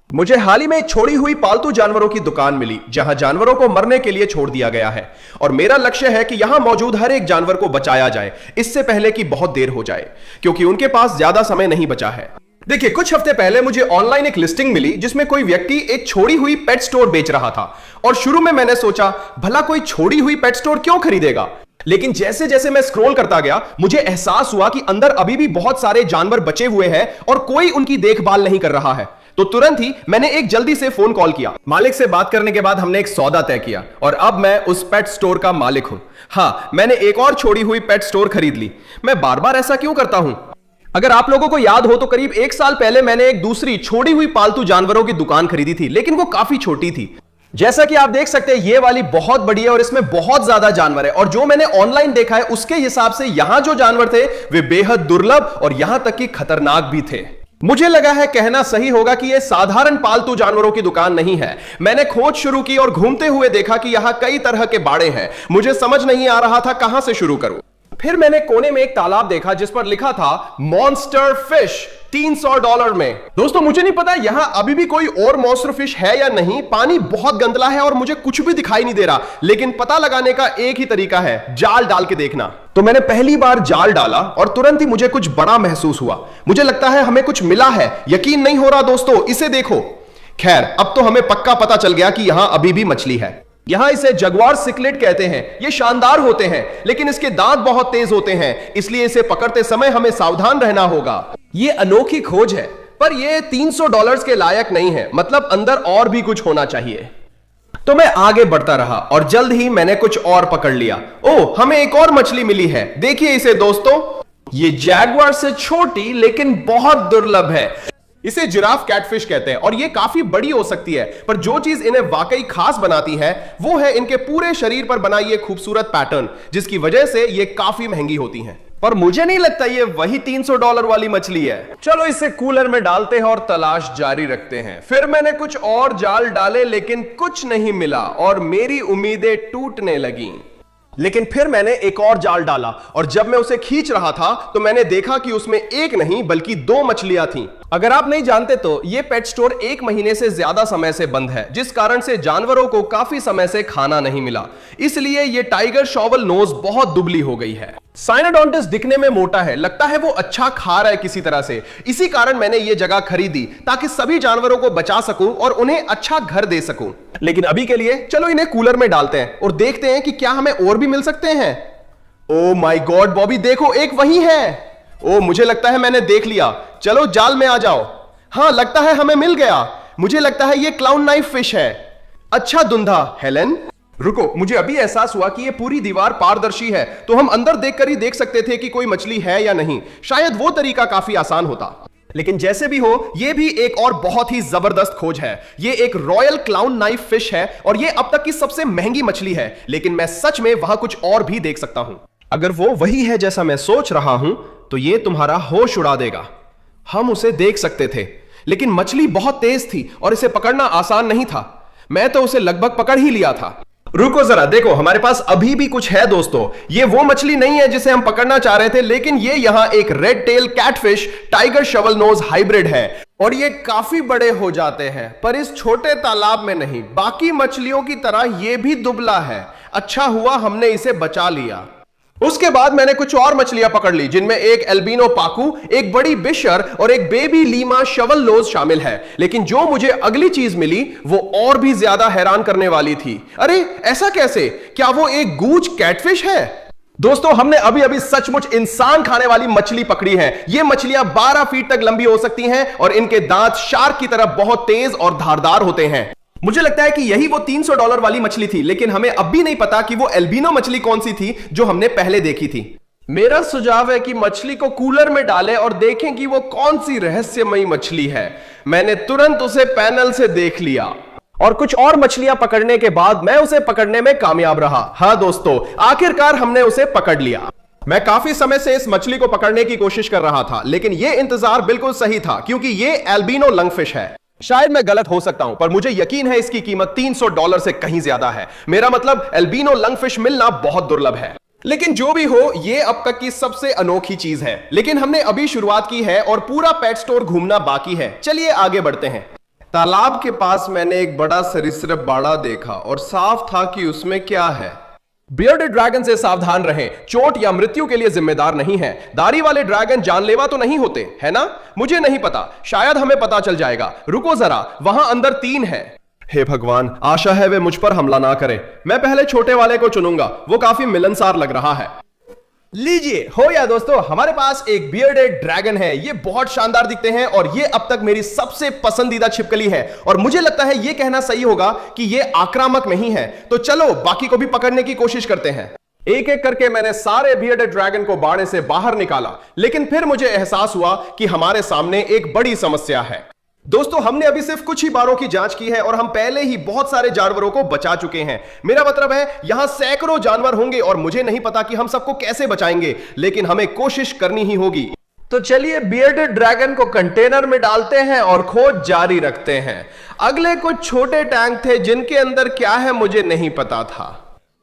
मुझे हाल ही में एक छोड़ी हुई पालतू जानवरों की दुकान मिली जहां जानवरों को मरने के लिए छोड़ दिया गया है और मेरा लक्ष्य है कि यहां मौजूद हर एक जानवर को बचाया जाए इससे पहले कि बहुत देर हो जाए, क्योंकि उनके पास ज्यादा समय नहीं बचा है। देखिए, कुछ हफ्ते पहले मुझे ऑनलाइन एक लिस्टिंग मिली जिसमें कोई व्यक्ति एक छोड़ी हुई पेट स्टोर बेच रहा था और शुरू में मैंने सोचा भला कोई छोड़ी हुई पेट स्टोर क्यों खरीदेगा, लेकिन जैसे जैसे मैं स्क्रॉल करता गया मुझे एहसास हुआ कि अंदर अभी भी बहुत सारे जानवर बचे हुए हैं और कोई उनकी देखभाल नहीं कर रहा है। तो तुरंत ही मैंने एक जल्दी से फोन कॉल किया। मालिक से बात करने के बाद हमने एक सौदा तय किया और अब मैं उस पेट स्टोर का मालिक हूं। हाँ, मैंने एक और छोड़ी हुई पेट स्टोर खरीद ली। मैं बार बार ऐसा क्यों करता हूं? अगर आप लोगों को याद हो तो करीब 1 साल पहले मैंने एक दूसरी छोड़ी हुई पालतू जानवरों की दुकान खरीदी थी, लेकिन वो काफी छोटी थी। जैसा कि आप देख सकते हैं ये वाली बहुत बड़ी है और इसमें बहुत ज्यादा जानवर है, और जो मैंने ऑनलाइन देखा है उसके हिसाब से यहां जो जानवर थे वे बेहद दुर्लभ और यहां तक कि खतरनाक भी थे। मुझे लगा है कहना सही होगा कि यह साधारण पालतू जानवरों की दुकान नहीं है। मैंने खोज शुरू की और घूमते हुए देखा कि यहां कई तरह के बाड़े हैं। मुझे समझ नहीं आ रहा था कहां से शुरू करूं। फिर मैंने कोने में एक तालाब देखा जिस पर लिखा था मॉन्स्टर फिश $300 में। दोस्तों, मुझे नहीं पता यहां अभी भी कोई और मॉन्स्टर फिश है या नहीं। पानी बहुत गंदला है और मुझे कुछ भी दिखाई नहीं दे रहा, लेकिन पता लगाने का एक ही तरीका है, जाल डाल के देखना। तो मैंने पहली बार जाल डाला और तुरंत ही मुझे कुछ बड़ा महसूस हुआ। मुझे लगता है हमें कुछ मिला है। यकीन नहीं हो रहा दोस्तों, इसे देखो। खैर, अब तो हमें पक्का पता चल गया कि यहां अभी भी मछली है। यहां इसे जगुआर सिकलेट कहते हैं। ये शानदार होते हैं, लेकिन इसके दांत बहुत तेज होते हैं, इसलिए इसे पकड़ते समय हमें सावधान रहना होगा। ये अनोखी खोज है, पर ये $300 के लायक नहीं है। मतलब अंदर और भी कुछ होना चाहिए। तो मैं आगे बढ़ता रहा और जल्द ही मैंने कुछ और पकड़ लिया। ओह, हमें एक और मछली मिली है। देखिए इसे दोस्तों, ये जैगुआर से छोटी लेकिन बहुत दुर्लभ है। इसे जिराफ कैटफिश कहते हैं और ये काफी बड़ी हो सकती है, पर जो चीज इन्हें वाकई खास बनाती है वो है इनके पूरे शरीर पर बना ये खूबसूरत पैटर्न, जिसकी वजह से ये काफी महंगी होती हैं। पर मुझे नहीं लगता ये वही $300 वाली मछली है। चलो इसे कूलर में डालते हैं और तलाश जारी रखते हैं। फिर मैंने कुछ और जाल डाले, लेकिन कुछ नहीं मिला और मेरी उम्मीदें टूटने लगीं। लेकिन फिर मैंने एक और जाल डाला और जब मैं उसे खींच रहा था तो मैंने देखा कि उसमें एक नहीं बल्कि 2 मछलियां थीं। अगर आप नहीं जानते तो ये पेट स्टोर 1 महीने से ज्यादा समय से बंद है, जिस कारण से जानवरों को काफी समय से खाना नहीं मिला। इसलिए ये टाइगर शॉवल नोज बहुत दुबली हो गई है। साइनोडोंटिस दिखने में मोटा है, लगता है वो अच्छा खा रहा है किसी तरह से। इसी कारण मैंने ये जगह खरीदी ताकि सभी जानवरों को बचा सकूं और उन्हें अच्छा घर दे सकूं। लेकिन अभी के लिए चलो इन्हें कूलर में डालते हैं और देखते हैं कि क्या हमें और भी मिल सकते हैं। ओ माय गॉड बॉबी, देखो एक वही है। ओ, मुझे लगता है मैंने देख लिया। चलो जाल में आ जाओ। हाँ, लगता है हमें मिल गया। मुझे लगता है ये क्लाउन नाइफ फिश है। अच्छा धुंधा। हेलन रुको, मुझे अभी एहसास हुआ कि ये पूरी दीवार पारदर्शी है, तो हम अंदर देखकर ही देख सकते थे कि कोई मछली है या नहीं। शायद वो तरीका काफी आसान होता। लेकिन जैसे भी हो, ये भी एक और बहुत ही जबरदस्त खोज है। ये एक रॉयल क्लाउन नाइफ फिश है और ये अब तक की सबसे महंगी मछली है, लेकिन मैं सच में वहां कुछ और भी देख सकता हूं। अगर वो वही है जैसा मैं सोच रहा हूं तो ये तुम्हारा होश उड़ा देगा। हम उसे देख सकते थे, लेकिन मछली बहुत तेज थी और इसे पकड़ना आसान नहीं था। मैं तो उसे लगभग पकड़ ही लिया था। रुको जरा, देखो हमारे पास अभी भी कुछ है दोस्तों। ये वो मछली नहीं है जिसे हम पकड़ना चाह रहे थे, लेकिन ये यहां एक red tail catfish tiger shovel nose hybrid है और ये काफी बड़े हो जाते हैं, पर इस छोटे तालाब में नहीं। बाकी मछलियों की तरह ये भी दुबला है। अच्छा हुआ हमने इसे बचा लिया। उसके बाद मैंने कुछ और मछलियां पकड़ ली, जिनमें एक एल्बिनो पाकू, एक बड़ी बिशर और एक बेबी लीमा शवल नोज शामिल है। लेकिन जो मुझे अगली चीज मिली वो और भी ज्यादा हैरान करने वाली थी। अरे ऐसा कैसे? क्या वो एक गूज कैटफिश है? दोस्तों, हमने अभी अभी सचमुच इंसान खाने वाली मछली पकड़ी है। ये मछलियां 12 फीट तक लंबी हो सकती हैं और इनके दांत शार्क की तरह बहुत तेज और धारदार होते हैं। मुझे लगता है कि यही वो $300 वाली मछली थी, लेकिन हमें अब भी नहीं पता कि वो एल्बिनो मछली कौन सी थी जो हमने पहले देखी थी। मेरा सुझाव है कि मछली को कूलर में डालें और देखें कि वो कौन सी रहस्यमयी मछली है। मैंने तुरंत उसे पैनल से देख लिया और कुछ और मछलियां पकड़ने के बाद मैं उसे पकड़ने में कामयाब रहा। हाँ दोस्तों, आखिरकार हमने उसे पकड़ लिया। मैं काफी समय से इस मछली को पकड़ने की कोशिश कर रहा था, लेकिन यह इंतजार बिल्कुल सही था क्योंकि यह एल्बिनो लंगफिश है। शायद मैं गलत हो सकता हूं, पर मुझे यकीन है इसकी कीमत $300 से कहीं ज्यादा है। मेरा मतलब एल्बिनो लंगफिश मिलना बहुत दुर्लभ है। लेकिन जो भी हो, ये अब तक की सबसे अनोखी चीज है। लेकिन हमने अभी शुरुआत की है और पूरा पेट स्टोर घूमना बाकी है। चलिए आगे बढ़ते हैं। तालाब के पास मैंने एक बड़ा सरीसृप बाड़ा देखा और साफ था कि उसमें क्या है। बियर्डेड ड्रैगन से सावधान रहें, चोट या मृत्यु के लिए जिम्मेदार नहीं है। दाढ़ी वाले ड्रैगन जानलेवा तो नहीं होते, है ना? मुझे नहीं पता, शायद हमें पता चल जाएगा। रुको जरा, वहां अंदर 3 है। हे भगवान, आशा है वे मुझ पर हमला ना करें। मैं पहले छोटे वाले को चुनूंगा, वो काफी मिलनसार लग रहा है। लीजिए हो या दोस्तों, हमारे पास एक बियर्डेड ड्रैगन है। ये बहुत शानदार दिखते हैं और ये अब तक मेरी सबसे पसंदीदा छिपकली है। और मुझे लगता है ये कहना सही होगा कि ये आक्रामक नहीं है। तो चलो बाकी को भी पकड़ने की कोशिश करते हैं। एक एक करके मैंने सारे बियर्डेड ड्रैगन को बाड़े से बाहर निकाला, लेकिन फिर मुझे एहसास हुआ कि हमारे सामने एक बड़ी समस्या है। दोस्तों, हमने अभी सिर्फ कुछ ही बारों की जांच की है और हम पहले ही बहुत सारे जानवरों को बचा चुके हैं। मेरा मतलब है यहां सैकड़ों जानवर होंगे और मुझे नहीं पता कि हम सबको कैसे बचाएंगे, लेकिन हमें कोशिश करनी ही होगी। तो चलिए बियर्डेड ड्रैगन को कंटेनर में डालते हैं और खोज जारी रखते हैं। अगले कुछ छोटे टैंक थे जिनके अंदर क्या है मुझे नहीं पता था।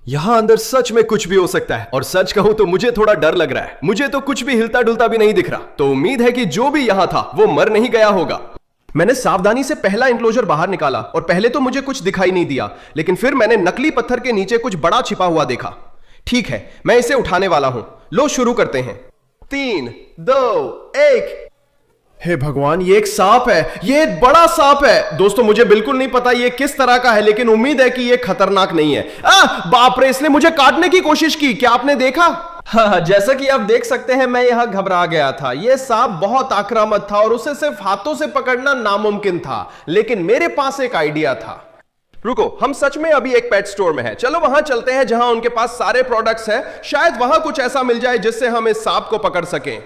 यहां अंदर सच में कुछ भी हो सकता है और सच कहूं तो मुझे थोड़ा डर लग रहा है। मुझे तो कुछ भी हिलता डुलता भी नहीं दिख रहा, तो उम्मीद है कि जो भी यहां था वो मर नहीं गया होगा। मैंने सावधानी से पहला इंक्लोजर बाहर निकाला और पहले तो मुझे कुछ दिखाई नहीं दिया, लेकिन फिर मैंने नकली पत्थर के नीचे कुछ बड़ा छिपा हुआ देखा। ठीक है, मैं इसे उठाने वाला हूं। लो शुरू करते हैं। 3, 2, 1। हे भगवान, ये एक सांप है। ये एक बड़ा सांप है। दोस्तों, मुझे बिल्कुल नहीं पता ये किस तरह का है, लेकिन उम्मीद है कि ये खतरनाक नहीं है। बाप रे, इसने मुझे काटने की कोशिश की। क्या आपने देखा? हाँ, जैसा कि आप देख सकते हैं मैं यहां घबरा गया था। यह सांप बहुत आक्रामक था और उसे सिर्फ हाथों से पकड़ना नामुमकिन था, लेकिन मेरे पास एक आइडिया था। रुको, हम सच में अभी एक पेट स्टोर में हैं। चलो वहां चलते हैं जहां उनके पास सारे प्रोडक्ट्स हैं। शायद वहां कुछ ऐसा मिल जाए जिससे हम इस सांप को पकड़ सकें।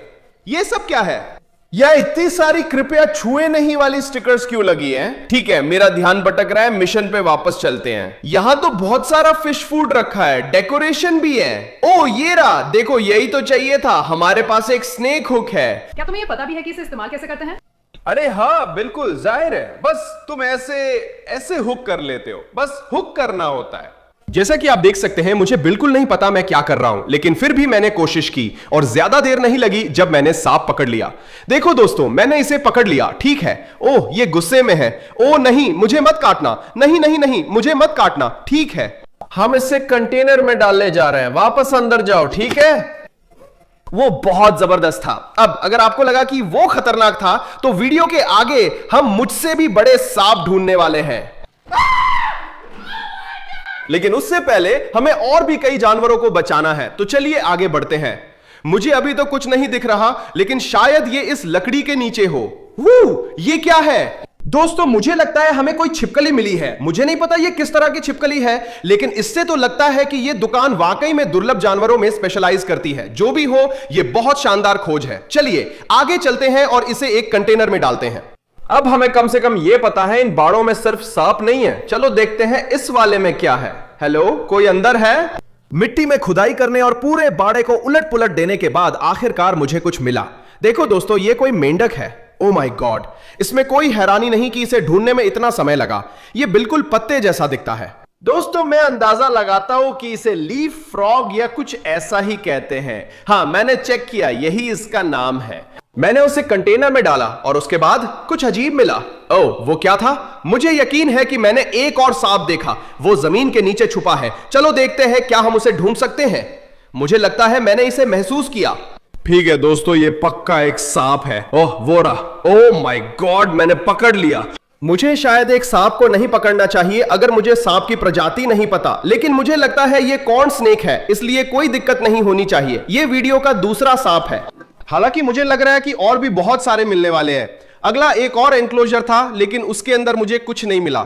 यह सब क्या है? यह इतनी सारी कृपया छुए नहीं वाली स्टिकर्स क्यों लगी हैं? ठीक है, मेरा ध्यान भटक रहा है। मिशन पे वापस चलते हैं। यहां तो बहुत सारा फिश फूड रखा है, डेकोरेशन भी है। ओ ये रहा, देखो यही तो चाहिए था। हमारे पास एक स्नेक हुक है। क्या तुम्हें ये पता भी है कि इसे इस्तेमाल कैसे करते हैं? अरे हाँ, बिल्कुल जाहिर है। बस तुम ऐसे हुक कर लेते हो। बस हुक करना होता है। जैसा कि आप देख सकते हैं, मुझे बिल्कुल नहीं पता मैं क्या कर रहा हूं, लेकिन फिर भी मैंने कोशिश की और ज्यादा देर नहीं लगी जब मैंने सांप पकड़ लिया। देखो दोस्तों, मैंने इसे पकड़ लिया। ठीक है। ओह, ये गुस्से में है। ओह नहीं, मुझे मत काटना। नहीं नहीं नहीं, मुझे मत काटना। ठीक है, हम इसे कंटेनर में डालने जा रहे हैं। वापस अंदर जाओ, ठीक है? वो बहुत जबरदस्त था। अब अगर आपको लगा कि वो खतरनाक था, तो वीडियो के आगे हम मुझसे भी बड़े सांप ढूंढने वाले हैं। लेकिन उससे पहले हमें और भी कई जानवरों को बचाना है, तो चलिए आगे बढ़ते हैं। मुझे अभी तो कुछ नहीं दिख रहा, लेकिन शायद ये इस लकड़ी के नीचे हो। ये क्या है? दोस्तों, मुझे लगता है हमें कोई छिपकली मिली है। मुझे नहीं पता ये किस तरह की छिपकली है, लेकिन इससे तो लगता है कि ये दुकान वाकई में दुर्लभ जानवरों में स्पेशलाइज करती है। जो भी हो, ये बहुत शानदार खोज है। चलिए आगे चलते हैं और इसे एक कंटेनर में डालते हैं। अब हमें कम से कम यह पता है इन बाड़ों में सिर्फ सांप नहीं है। चलो देखते हैं इस वाले में क्या है। हेलो, कोई अंदर है? मिट्टी में खुदाई करने और पूरे बाड़े को उलट पुलट देने के बाद आखिरकार मुझे कुछ मिला। देखो दोस्तों, ये कोई मेंढक है। ओ माय गॉड, इसमें कोई हैरानी नहीं कि इसे ढूंढने में इतना समय लगा। यह बिल्कुल पत्ते जैसा दिखता है। दोस्तों, मैं अंदाजा लगाता हूं कि इसे लीफ फ्रॉग या कुछ ऐसा ही कहते हैं। हाँ, मैंने चेक किया, यही इसका नाम है। मैंने उसे कंटेनर में डाला और उसके बाद कुछ अजीब मिला। ओह, वो क्या था? मुझे यकीन है कि मैंने एक और सांप देखा। वो जमीन के नीचे छुपा है। चलो देखते हैं क्या हम उसे ढूंढ सकते हैं। मुझे लगता है मैंने इसे महसूस किया। ठीक है दोस्तों, ये पक्का एक सांप है। ओह, वो रहा। ओह माय गॉड, मैंने पकड़ लिया। मुझे शायद एक सांप को नहीं पकड़ना चाहिए अगर मुझे सांप की प्रजाति नहीं पता, लेकिन मुझे लगता है ये कॉर्न स्नेक है, इसलिए कोई दिक्कत नहीं होनी चाहिए। ये वीडियो का दूसरा सांप है। हालांकि मुझे लग रहा है कि और भी बहुत सारे मिलने वाले हैं। अगला एक और एनक्लोजर था, लेकिन उसके अंदर मुझे कुछ नहीं मिला।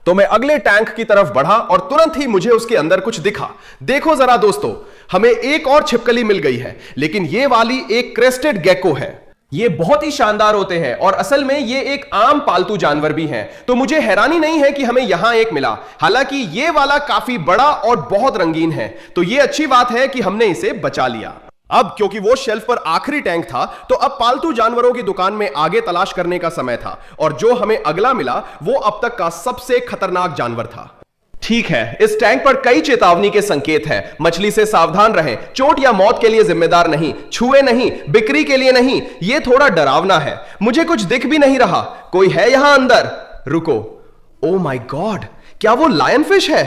तो मैं अगले टैंक की तरफ बढ़ा और तुरंत ही मुझे उसके अंदर कुछ दिखा। देखो जरा दोस्तों, हमें एक और छिपकली मिल गई है, लेकिन ये वाली एक क्रेस्टेड गेको है। ये बहुत ही शानदार होते हैं और असल में ये एक आम पालतू जानवर भी हैं, तो मुझे हैरानी नहीं है कि हमें यहां एक मिला। हालांकि ये वाला काफी बड़ा और बहुत रंगीन है, तो ये अच्छी बात है कि हमने इसे बचा लिया। अब क्योंकि वो शेल्फ पर आखिरी टैंक था, तो अब पालतू जानवरों की दुकान में आगे तलाश करने का समय था, और जो हमें अगला मिला वो अब तक का सबसे खतरनाक जानवर था। ठीक है, इस टैंक पर कई चेतावनी के संकेत हैं। मछली से सावधान रहें, चोट या मौत के लिए जिम्मेदार नहीं, छुए नहीं, बिक्री के लिए नहीं। यह थोड़ा डरावना है। मुझे कुछ दिख भी नहीं रहा। कोई है यहां अंदर? रुको, ओ माय गॉड, क्या वो लायन फिश है?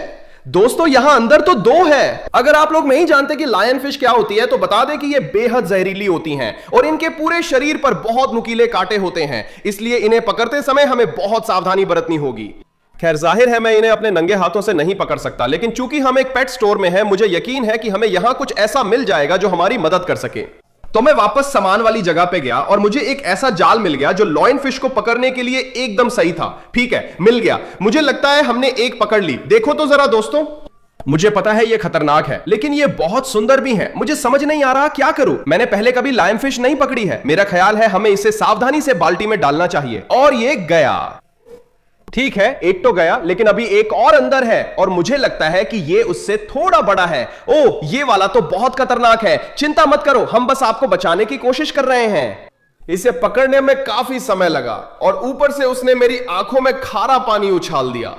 दोस्तों यहां अंदर तो दो है। अगर आप लोग नहीं जानते कि लायन फिश क्या होती है तो बता दें कि ये बेहद जहरीली होती हैं और इनके पूरे शरीर पर बहुत नुकीले कांटे होते हैं, इसलिए इन्हें पकड़ते समय हमें बहुत सावधानी बरतनी होगी। खैर जाहिर है मैं इन्हें अपने नंगे हाथों से नहीं पकड़ सकता, लेकिन चूंकि हम एक पेट स्टोर में हैं, मुझे यकीन है कि हमें यहां कुछ ऐसा मिल जाएगा जो हमारी मदद कर सके। तो मैं वापस सामान वाली जगह पे गया और मुझे एक ऐसा जाल मिल गया जो लॉयन फिश को पकड़ने के लिए एकदम सही था। ठीक है, मिल गया। मुझे लगता है हमने एक पकड़ ली। देखो तो जरा दोस्तों, मुझे पता है ये खतरनाक है, लेकिन ये बहुत सुंदर भी है। मुझे समझ नहीं आ रहा क्या करूं। मैंने पहले कभी लायन फिश नहीं पकड़ी है। मेरा ख्याल है हमें इसे सावधानी से बाल्टी में डालना चाहिए। और ये गया। ठीक है, एक तो गया, लेकिन अभी एक और अंदर है और मुझे लगता है कि ये उससे थोड़ा बड़ा है। ओह, ये वाला तो बहुत खतरनाक है। चिंता मत करो, हम बस आपको बचाने की कोशिश कर रहे हैं। इसे पकड़ने में काफी समय लगा और ऊपर से उसने मेरी आंखों में खारा पानी उछाल दिया।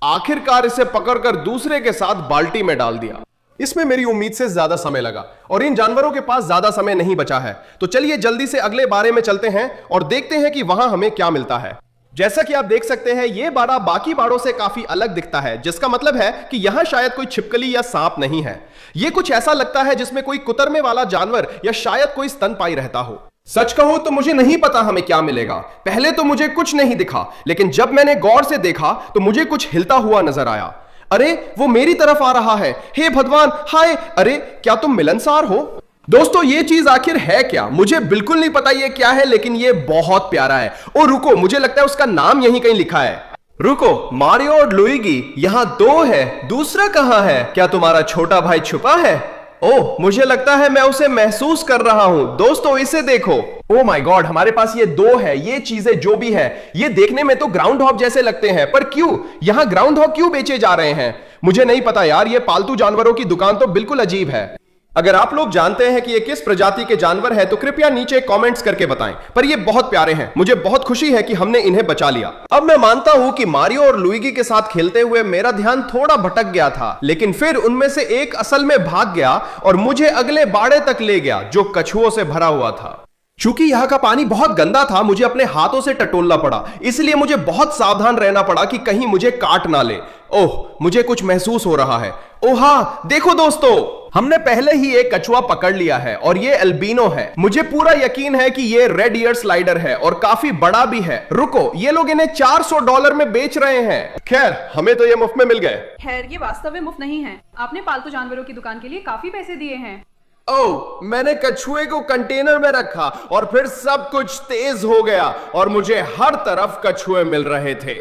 आखिरकार इसे पकड़कर दूसरे के साथ बाल्टी में डाल दिया। इसमें मेरी उम्मीद से ज्यादा समय लगा और इन जानवरों के पास ज्यादा समय नहीं बचा है। तो चलिए जल्दी से अगले बाड़े में चलते हैं और देखते हैं कि वहां हमें क्या मिलता है। जैसा कि आप देख सकते हैं, यह बाड़ा बाकी बाड़ों से काफी अलग दिखता है, जिसका मतलब है कि यहां शायद कोई छिपकली या सांप नहीं है। यह कुछ ऐसा लगता है जिसमें कोई कुतरने वाला जानवर या शायद कोई स्तनपायी रहता हो। सच कहूं तो मुझे नहीं पता हमें क्या मिलेगा। पहले तो मुझे कुछ नहीं दिखा, लेकिन जब मैंने गौर से देखा तो मुझे कुछ हिलता हुआ नजर आया। अरे, वो मेरी तरफ आ रहा है। हे भगवान, हाय! अरे, क्या तुम मिलनसार हो? दोस्तों ये चीज आखिर है क्या? मुझे बिल्कुल नहीं पता ये क्या है, लेकिन ये बहुत प्यारा है। ओ रुको, मुझे लगता है उसका नाम यहीं कहीं लिखा है। रुको, मारियो और लुइगी यहां दो है, दूसरा कहां है? क्या तुम्हारा छोटा भाई छुपा है? ओह, मुझे लगता है मैं उसे महसूस कर रहा हूं। दोस्तों इसे देखो। ओह माय गॉड, हमारे पास ये दो है। ये चीजें जो भी है, ये देखने में तो ग्राउंड हॉग जैसे लगते हैं, पर क्यों यहां ग्राउंड हॉग क्यों बेचे जा रहे हैं? मुझे नहीं पता यार, ये पालतू जानवरों की दुकान तो बिल्कुल अजीब है। अगर आप लोग जानते हैं कि ये किस प्रजाति के जानवर है तो कृपया नीचे कमेंट्स करके बताएं, पर ये बहुत प्यारे हैं। मुझे बहुत खुशी है कि हमने इन्हें बचा लिया। अब मैं मानता हूं कि मारियो और लुइगी के साथ खेलते हुए मेरा ध्यान थोड़ा भटक गया था, लेकिन फिर उनमें से एक असल में भाग गया और मुझे अगले बाड़े तक ले गया जो कछुओं से भरा हुआ था। चूंकि यहां का पानी बहुत गंदा था, मुझे अपने हाथों से टटोलना पड़ा, इसलिए मुझे बहुत सावधान रहना पड़ा कि कहीं मुझे काट ना ले। ओह, मुझे कुछ महसूस हो रहा है। ओह हाँ, देखो दोस्तों, हमने पहले ही एक कछुआ पकड़ लिया है और ये अल्बिनो है। मुझे पूरा यकीन है कि ये रेड ईयर स्लाइडर है और काफी बड़ा भी है। रुको, ये लोग इन्हें $400 में बेच रहे हैं। खैर, हमें तो ये मुफ्त में मिल गए। खैर, ये वास्तव में मुफ्त नहीं है। आपने पालतू जानवरों की दुकान के लिए काफी पैसे दिए हैं। ओह, मैंने कछुए को कंटेनर में रखा और फिर सब कुछ तेज हो गया और मुझे हर तरफ कछुए मिल रहे थे।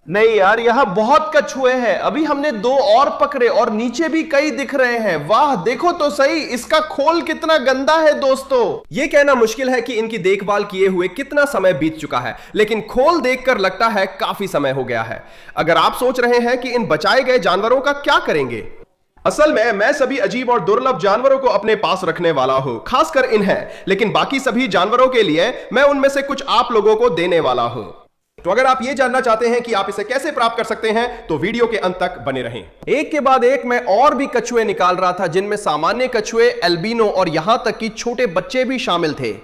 नहीं यार, यहां बहुत कछुए हैं। अभी हमने दो और पकड़े और नीचे भी कई दिख रहे हैं। वाह, देखो तो सही, इसका खोल कितना गंदा है। दोस्तों ये कहना मुश्किल है कि इनकी देखभाल किए हुए कितना समय बीत चुका है, लेकिन खोल देखकर लगता है काफी समय हो गया है। अगर आप सोच रहे हैं कि इन बचाए गए जानवरों का क्या करेंगे, असल में मैं सभी अजीब और दुर्लभ जानवरों को अपने पास रखने वाला हूं, खासकर इन्हें, लेकिन बाकी सभी जानवरों के लिए मैं उनमें से कुछ आप लोगों को देने वाला हूं। तो अगर आप ये जानना चाहते हैं कि आप इसे कैसे प्राप्त कर सकते हैं तो वीडियो के अंत तक बने रहें। एक के बाद एक मैं और भी कछुए निकाल रहा था, जिनमें सामान्य कछुए, अल्बिनो और यहां तक कि छोटे बच्चे भी शामिल थे।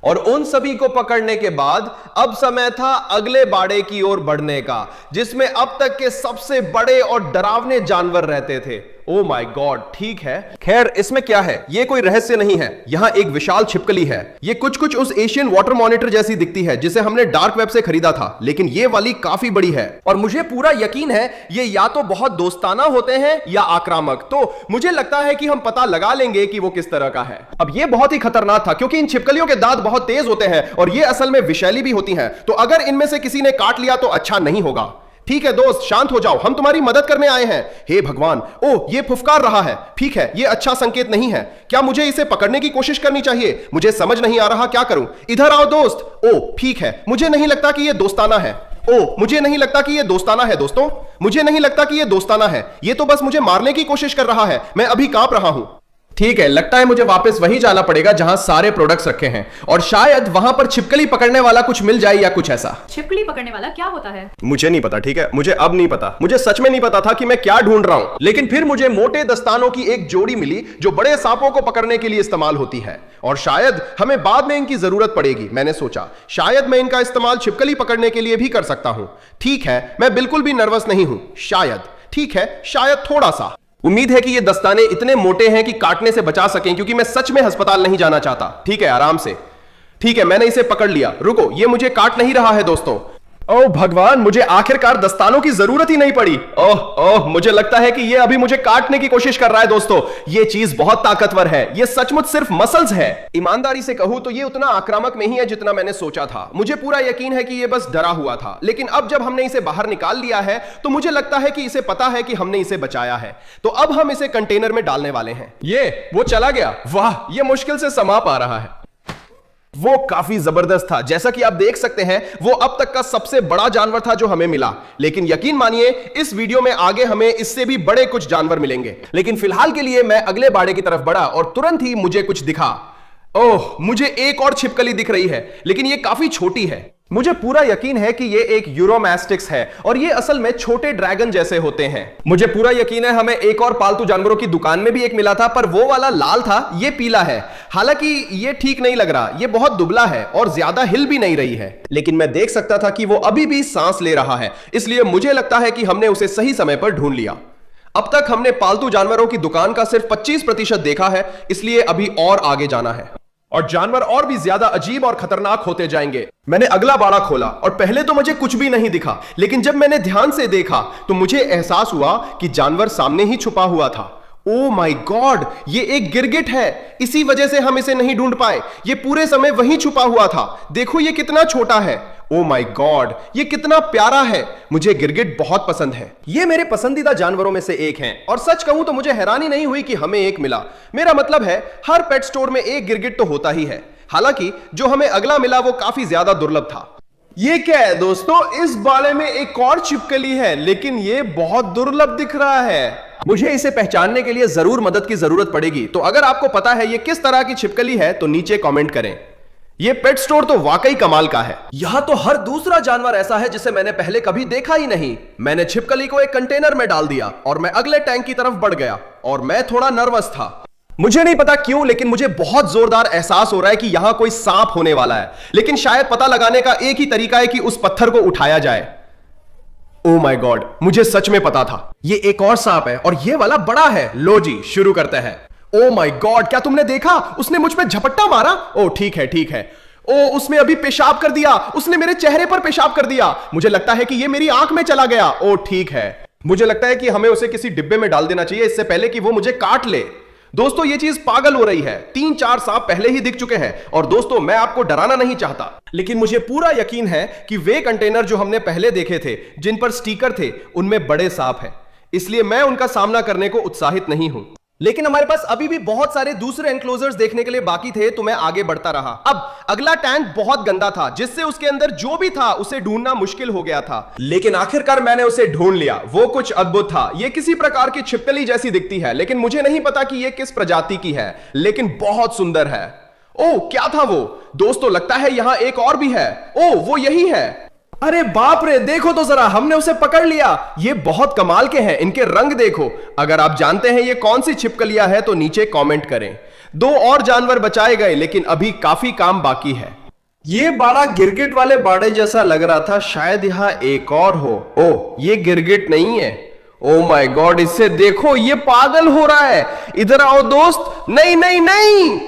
और उन सभी को पकड़ने के बाद अब समय था अगले बाड़े की ओर बढ़ने का, जिसमें अब तक के सबसे बड़े और डरावने जानवर रहते थे। ओ माय गॉड, ठीक है। खैर, इसमें क्या है, ये कोई रहस्य नहीं है। यहां एक विशाल छिपकली है। ये कुछ उस एशियन वाटर मॉनिटर जैसी दिखती है जिसे हमने डार्क वेब से खरीदा था, लेकिन ये वाली काफी बड़ी है और मुझे पूरा यकीन है ये या तो बहुत दोस्ताना होते हैं या आक्रामक। तो मुझे लगता है कि हम पता लगा लेंगे कि वो किस तरह का है। अब ये बहुत ही खतरनाक था क्योंकि इन छिपकलियों के दांत बहुत तेज होते हैं और ये असल में विषैली भी होती हैं। तो अगर इनमें से किसी ने काट लिया तो अच्छा नहीं होगा। ठीक है दोस्त, शांत हो जाओ, हम तुम्हारी मदद करने आए हैं। हे भगवान, ओह ये फुफकार रहा है। ठीक है, ये अच्छा संकेत नहीं है। क्या मुझे इसे पकड़ने की कोशिश करनी चाहिए? मुझे समझ नहीं आ रहा क्या करूं। इधर आओ दोस्त। ओह ठीक है, मुझे नहीं लगता कि ये दोस्ताना है। ओह, मुझे नहीं लगता कि ये दोस्ताना है दोस्तों। मुझे नहीं लगता कि ये दोस्ताना है। ये तो बस मुझे मारने की कोशिश कर रहा है। मैं अभी कांप रहा हूं। ठीक है, लगता है मुझे वापस वहीं जाना पड़ेगा जहां सारे प्रोडक्ट्स रखे हैं और शायद वहां पर छिपकली पकड़ने वाला कुछ मिल जाए या कुछ ऐसा। छिपकली पकड़ने वाला क्या होता है? मुझे नहीं पता, ठीक है, मुझे अब नहीं पता। मुझे सच में नहीं पता था कि मैं क्या ढूंढ रहा हूं, लेकिन फिर मुझे मोटे दस्तानों की एक जोड़ी मिली जो बड़े सांपों को पकड़ने के लिए इस्तेमाल होती है और शायद हमें बाद में इनकी जरूरत पड़ेगी। मैंने सोचा शायद मैं इनका इस्तेमाल छिपकली पकड़ने के लिए भी कर सकता हूं। ठीक है, मैं बिल्कुल भी नर्वस नहीं हूं। शायद, ठीक है, शायद थोड़ा सा। उम्मीद है कि ये दस्ताने इतने मोटे हैं कि काटने से बचा सकें, क्योंकि मैं सच में अस्पताल नहीं जाना चाहता। ठीक है, आराम से। ठीक है, मैंने इसे पकड़ लिया। रुको, ये मुझे काट नहीं रहा है दोस्तों। ओह भगवान, मुझे आखिरकार दस्तानों की जरूरत ही नहीं पड़ी। ओह ओह, मुझे लगता है कि ये अभी मुझे काटने की कोशिश कर रहा है दोस्तों। ये चीज बहुत ताकतवर है, ये सचमुच सिर्फ मसल्स है। ईमानदारी से कहूं तो ये उतना आक्रामक नहीं है जितना मैंने सोचा था। मुझे पूरा यकीन है कि ये बस डरा हुआ था, लेकिन अब जब हमने इसे बाहर निकाल लिया है तो मुझे लगता है कि इसे पता है कि हमने इसे बचाया है। तो अब हम इसे कंटेनर में डालने वाले हैं। ये वो चला गया। वाह, ये मुश्किल से समा पा रहा है। वो काफी जबरदस्त था। जैसा कि आप देख सकते हैं, वो अब तक का सबसे बड़ा जानवर था जो हमें मिला। लेकिन यकीन मानिए, इस वीडियो में आगे हमें इससे भी बड़े कुछ जानवर मिलेंगे। लेकिन फिलहाल के लिए मैं अगले बाड़े की तरफ बढ़ा और तुरंत ही मुझे कुछ दिखा। ओह, मुझे एक और छिपकली दिख रही है, लेकिन ये काफी छोटी है। मुझे पूरा यकीन है कि ये एक यूरोमैस्टिक्स है और ये असल में छोटे ड्रैगन जैसे होते हैं। मुझे पूरा यकीन है हमें एक और पालतू जानवरों की दुकान में भी एक मिला था, पर वो वाला लाल था, ये पीला है। हालांकि ये ठीक नहीं लग रहा, ये बहुत दुबला है और ज्यादा हिल भी नहीं रही है। लेकिन मैं देख सकता था कि वो अभी भी सांस ले रहा है, इसलिए मुझे लगता है कि हमने उसे सही समय पर ढूंढ लिया। अब तक हमने पालतू जानवरों की दुकान का सिर्फ 25% देखा है, इसलिए अभी और आगे जाना है और जानवर और भी ज्यादा अजीब और खतरनाक होते जाएंगे। मैंने अगला बाड़ा खोला और पहले तो मुझे कुछ भी नहीं दिखा, लेकिन जब मैंने ध्यान से देखा तो मुझे एहसास हुआ कि जानवर सामने ही छुपा हुआ था। ओ माय गॉड, ये एक गिरगिट है। इसी वजह से हम इसे नहीं ढूंढ पाए। ये पूरे समय वहीं छुपा हुआ था। देखो ये कितना छोटा है। ओ माय गॉड, ये कितना प्यारा है। मुझे गिरगिट बहुत पसंद है। ये मेरे पसंदीदा जानवरों में से एक हैं और सच कहूं तो मुझे हैरानी नहीं हुई कि हमें एक मिला। मेरा मतलब है, हर पेट स्टोर में एक गिरगिट तो होता ही है। हालांकि जो हमें अगला मिला वो काफी ज्यादा दुर्लभ था। ये क्या है दोस्तों? इस बाड़े में एक और छिपकली है, लेकिन ये बहुत दुर्लभ दिख रहा है। मुझे इसे पहचानने के लिए जरूर मदद की जरूरत पड़ेगी। तो अगर आपको पता है ये किस तरह की छिपकली है तो नीचे कमेंट करें। ये पेट स्टोर तो वाकई कमाल का है। यहां तो हर दूसरा जानवर ऐसा है जिसे मैंने पहले कभी देखा ही नहीं। मैंने छिपकली को एक कंटेनर में डाल दिया और मैं अगले टैंक की तरफ बढ़ गया और मैं थोड़ा नर्वस था। मुझे नहीं पता क्यों, लेकिन मुझे बहुत जोरदार एहसास हो रहा है कि यहां कोई सांप होने वाला है। लेकिन शायद पता लगाने का एक ही तरीका है कि उस पत्थर को उठाया जाए। ओ माय गॉड, मुझे सच में पता था। ये एक और सांप है और ये वाला बड़ा है। लो जी, शुरू करते हैं। ओ माय गॉड, क्या तुमने देखा? उसने मुझ पे झपट्टा मारा। ओ ठीक है, ठीक है। ओ, उसने अभी पेशाब कर दिया। उसने मेरे चेहरे पर पेशाब कर दिया। मुझे लगता है कि ये मेरी आंख में चला गया। ओ ठीक है, मुझे लगता है कि हमें उसे किसी डिब्बे में डाल देना चाहिए इससे पहले कि वो मुझे काट ले। दोस्तों, ये चीज पागल हो रही है। 3-4 सांप पहले ही दिख चुके हैं और दोस्तों, मैं आपको डराना नहीं चाहता, लेकिन मुझे पूरा यकीन है कि वे कंटेनर जो हमने पहले देखे थे, जिन पर स्टिकर थे, उनमें बड़े सांप हैं। इसलिए मैं उनका सामना करने को उत्साहित नहीं हूं। लेकिन हमारे पास अभी भी बहुत सारे दूसरे एनक्लोजर्स देखने के लिए बाकी थे, तो मैं आगे बढ़ता रहा। अब अगला टैंक बहुत गंदा था, जिससे उसके अंदर जो भी था उसे ढूंढना मुश्किल हो गया था। लेकिन आखिरकार मैंने उसे ढूंढ लिया। वो कुछ अद्भुत था। ये किसी प्रकार की छिपकली जैसी दिखती है, लेकिन मुझे नहीं पता कि ये किस प्रजाति की है, लेकिन बहुत सुंदर है। ओह, क्या था वो? दोस्तों, लगता है यहां एक और भी है। ओह, वो यही है। अरे बाप रे, देखो तो जरा, हमने उसे पकड़ लिया। ये बहुत कमाल के हैं। इनके रंग देखो। अगर आप जानते हैं ये कौन सी छिपकलियां हैं तो नीचे कमेंट करें। 2 और जानवर बचाए गए, लेकिन अभी काफी काम बाकी है। ये बाड़ा गिरगिट वाले बाड़े जैसा लग रहा था। शायद यहां एक और हो। ओह, ये गिरगिट नहीं है। ओह माय गॉड, इससे देखो, ये पागल हो रहा है। इधर आओ दोस्त। नहीं नहीं नहीं।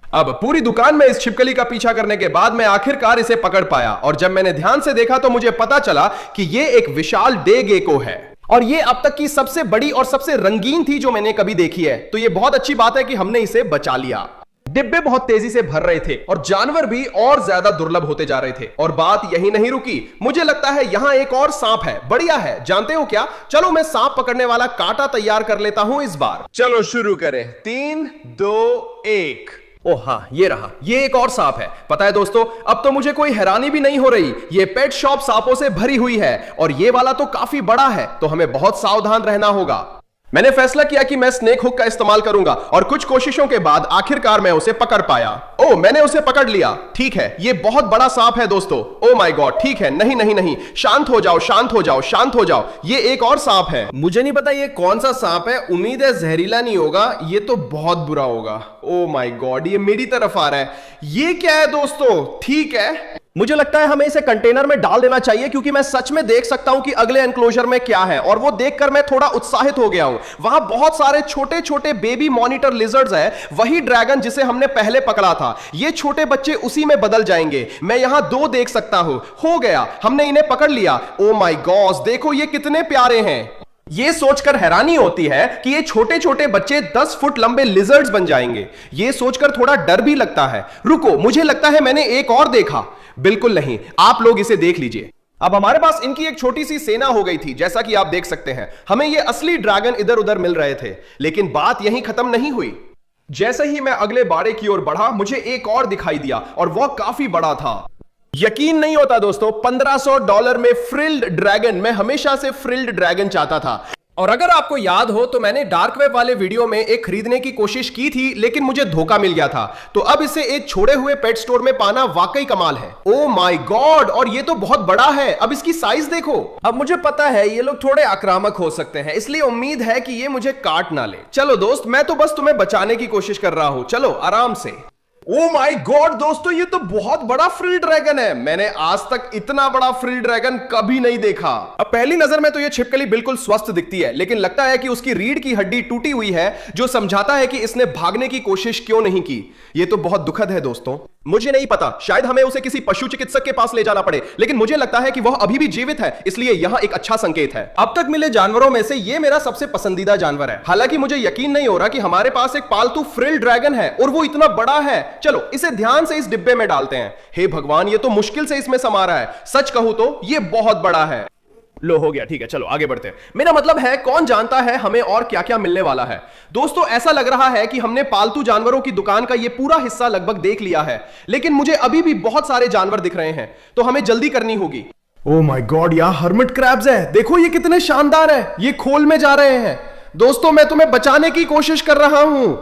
अब पूरी दुकान में इस छिपकली का पीछा करने के बाद मैं आखिरकार इसे पकड़ पाया और जब मैंने ध्यान से देखा तो मुझे पता चला कि ये एक विशाल डे गेको है और ये अब तक की सबसे बड़ी और सबसे रंगीन थी जो मैंने कभी देखी है। तो ये बहुत अच्छी बात है कि हमने इसे बचा लिया। डिब्बे बहुत तेजी से भर रहे थे और जानवर भी और ज्यादा दुर्लभ होते जा रहे थे। और बात यही नहीं रुकी। मुझे लगता है यहां एक और सांप है। बढ़िया है। जानते हो क्या, चलो मैं सांप पकड़ने वाला कांटा तैयार कर लेता हूं इस बार। चलो शुरू करें। 3, 2, 1। ओह हाँ, ये रहा। ये एक और सांप है। पता है दोस्तों, अब तो मुझे कोई हैरानी भी नहीं हो रही। ये पेट शॉप सांपों से भरी हुई है और ये वाला तो काफी बड़ा है, तो हमें बहुत सावधान रहना होगा। मैंने फैसला किया कि मैं स्नेक हुक का इस्तेमाल करूंगा और कुछ कोशिशों के बाद आखिरकार मैं उसे पकड़ पाया। ओह, मैंने उसे पकड़ लिया। ठीक है, ये बहुत बड़ा सांप है दोस्तों। ओह माय गॉड, ठीक है, नहीं नहीं नहीं, शांत हो जाओ, शांत हो जाओ, शांत हो जाओ। ये एक और सांप है। मुझे नहीं पता ये कौन सा सांप है, उम्मीद है जहरीला नहीं होगा, ये तो बहुत बुरा होगा। ओह माय गॉड, ये मेरी तरफ आ रहा है। ये क्या है दोस्तों? ठीक है, मुझे लगता है हमें इसे कंटेनर में डाल देना चाहिए क्योंकि मैं सच में देख सकता हूं कि अगले एनक्लोजर में क्या है और वो देखकर मैं थोड़ा उत्साहित हो गया हूं। वहां बहुत सारे छोटे छोटे बेबी मॉनिटर लिजर्ड्स हैं, वही ड्रैगन जिसे हमने पहले पकड़ा था। ये छोटे बच्चे उसी में बदल जाएंगे। मैं यहां 2 देख सकता हूं। हो गया, हमने इन्हें पकड़ लिया। ओ माय गॉड, देखो ये कितने प्यारे हैं। ये सोचकर हैरानी होती है कि ये छोटे छोटे बच्चे 10 फुट लंबे लिजर्ड्स बन जाएंगे। ये सोचकर थोड़ा डर भी लगता है। रुको, मुझे लगता है मैंने एक और देखा। बिल्कुल नहीं, आप लोग इसे देख लीजिए। अब हमारे पास इनकी एक छोटी सी सेना हो गई थी, जैसा कि आप देख सकते हैं। हमें ये असली ड्रैगन इधर उधर मिल रहे थे, लेकिन बात यहीं खत्म नहीं हुई। जैसे ही मैं अगले बाड़े की ओर बढ़ा, मुझे एक और दिखाई दिया और वह काफी बड़ा था। यकीन नहीं होता दोस्तों, $1500 में फ्रिल्ड ड्रैगन। मैं हमेशा से फ्रिल्ड ड्रैगन चाहता था। और अगर आपको याद हो तो मैंने डार्क वेब वाले वीडियो में एक खरीदने की कोशिश की थी, लेकिन मुझे धोखा मिल गया था। तो अब इसे एक छोड़े हुए पेट स्टोर में पाना वाकई कमाल है। ओ माय गॉड, और ये तो बहुत बड़ा है। अब इसकी साइज देखो। अब मुझे पता है ये लोग थोड़े आक्रामक हो सकते हैं, इसलिए उम्मीद है कि ये मुझे काट ना ले। चलो दोस्त, मैं तो बस तुम्हें बचाने की कोशिश कर रहा हूं, चलो आराम से। ओ माय गॉड दोस्तों, ये तो बहुत बड़ा फ्रिल ड्रैगन है। मैंने आज तक इतना बड़ा फ्रिल ड्रैगन कभी नहीं देखा। अब पहली नजर में तो ये छिपकली बिल्कुल स्वस्थ दिखती है, लेकिन लगता है कि उसकी रीढ़ की हड्डी टूटी हुई है, जो समझाता है कि इसने भागने की कोशिश क्यों नहीं की। ये तो बहुत दुखद है दोस्तों। मुझे नहीं पता, शायद हमें उसे किसी पशु चिकित्सक के पास ले जाना पड़े, लेकिन मुझे लगता है कि वह अभी भी जीवित है, इसलिए यह एक अच्छा संकेत है। अब तक मिले जानवरों में से ये मेरा सबसे पसंदीदा जानवर है। हालांकि मुझे यकीन नहीं हो रहा कि हमारे पास एक पालतू फ्रिल ड्रैगन है और वो इतना बड़ा है। चलो इसे ध्यान से इस डिब्बे में डालते हैं। हे भगवान, ये तो मुश्किल से इसमें समा रहा है। सच कहूं तो ये बहुत बड़ा है। लो, हो गया, ठीक है, चलो आगे बढ़ते हैं। मेरा मतलब है, कौन जानता है हमें और क्या क्या मिलने वाला है। दोस्तों, ऐसा लग रहा है कि हमने पालतू जानवरों की दुकान का ये पूरा हिस्सा लगभग देख लिया है, लेकिन मुझे अभी भी बहुत सारे जानवर दिख रहे हैं, तो हमें जल्दी करनी होगी। ओह माय गॉड, यहां हर्मिट क्रैब्स है। देखो ये कितने शानदार है, ये खोल में जा रहे हैं। दोस्तों, मैं तुम्हें बचाने की कोशिश कर रहा हूं।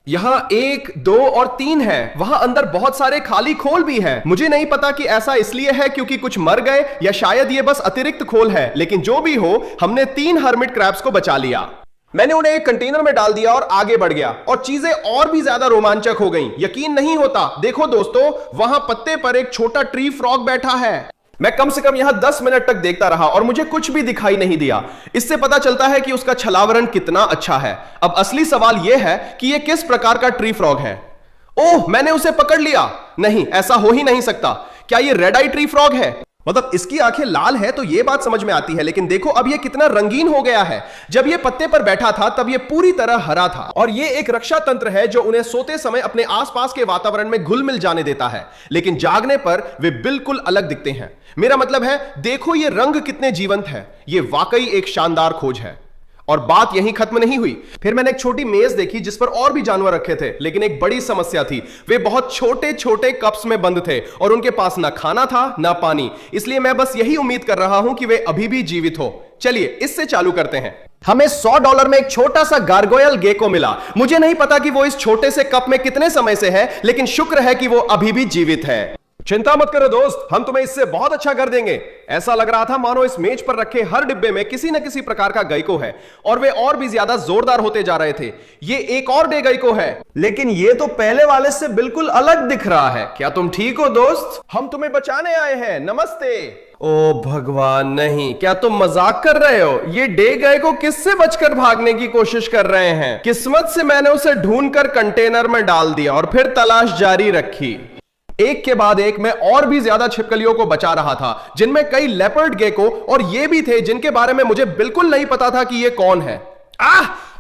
यहां 1, 2 और 3 है। वहां अंदर बहुत सारे खाली खोल भी हैं। मुझे नहीं पता कि ऐसा इसलिए है क्योंकि कुछ मर गए या शायद ये बस अतिरिक्त खोल है, लेकिन जो भी हो, हमने 3 हर्मिट क्रैब्स को बचा लिया। मैंने उन्हें एक कंटेनर में डाल दिया और आगे बढ़ गया, और चीजें और भी ज्यादा रोमांचक हो गईं। यकीन नहीं होता। देखो दोस्तों, वहां पत्ते पर एक छोटा ट्री फ्रॉग बैठा है। मैं कम से कम यहां 10 मिनट तक देखता रहा और मुझे कुछ भी दिखाई नहीं दिया। इससे पता चलता है कि उसका छलावरण कितना अच्छा है। अब असली सवाल यह है कि यह किस प्रकार का ट्री फ्रॉग है। ओह, मैंने उसे पकड़ लिया। नहीं, ऐसा हो ही नहीं सकता। क्या यह रेड आई ट्री फ्रॉग है? मतलब इसकी आंखें लाल है तो यह बात समझ में आती है, लेकिन देखो अब यह कितना रंगीन हो गया है। जब यह पत्ते पर बैठा था तब यह पूरी तरह हरा था, और यह एक रक्षा तंत्र है जो उन्हें सोते समय अपने आसपास के वातावरण में घुल मिल जाने देता है, लेकिन जागने पर वे बिल्कुल अलग दिखते हैं। मेरा मतलब है, देखो ये रंग कितने जीवंत है। यह वाकई एक शानदार खोज है। और बात यहीं खत्म नहीं हुई। फिर मैंने एक छोटी मेज देखी जिस पर और भी जानवर रखे थे, लेकिन एक बड़ी समस्या थी। वे बहुत छोटे छोटे कप्स में बंद थे और उनके पास ना खाना था ना पानी। इसलिए मैं बस यही उम्मीद कर रहा हूं कि वे अभी भी जीवित हो। चलिए इससे चालू करते हैं। हमें $100 में एक छोटा सा गार्गोयल गेको मिला। मुझे नहीं पता कि वो इस छोटे से कप में कितने समय से है, लेकिन शुक्र है कि वो अभी भी जीवित है। चिंता मत करो दोस्त, हम तुम्हें इससे बहुत अच्छा कर देंगे। ऐसा लग रहा था मानो इस मेज पर रखे हर डिब्बे में किसी न किसी प्रकार का गेको है, और वे और भी ज्यादा जोरदार होते जा रहे थे। ये एक और डे गेको है, लेकिन ये तो पहले वाले से बिल्कुल अलग दिख रहा है। क्या तुम ठीक हो दोस्त? हम तुम्हें बचाने आए हैं, नमस्ते। ओ भगवान, नहीं, क्या तुम मजाक कर रहे हो? ये डे गेको किससे बचकर भागने की कोशिश कर रहे हैं? किस्मत से मैंने उसे ढूंढकर कंटेनर में डाल दिया और फिर तलाश जारी रखी। एक के बाद एक मैं और भी ज्यादा छिपकलियों को बचा रहा था, जिनमें कई लेपर्ड गेको और ये भी थे जिनके बारे में मुझे बिल्कुल नहीं पता था कि ये कौन है।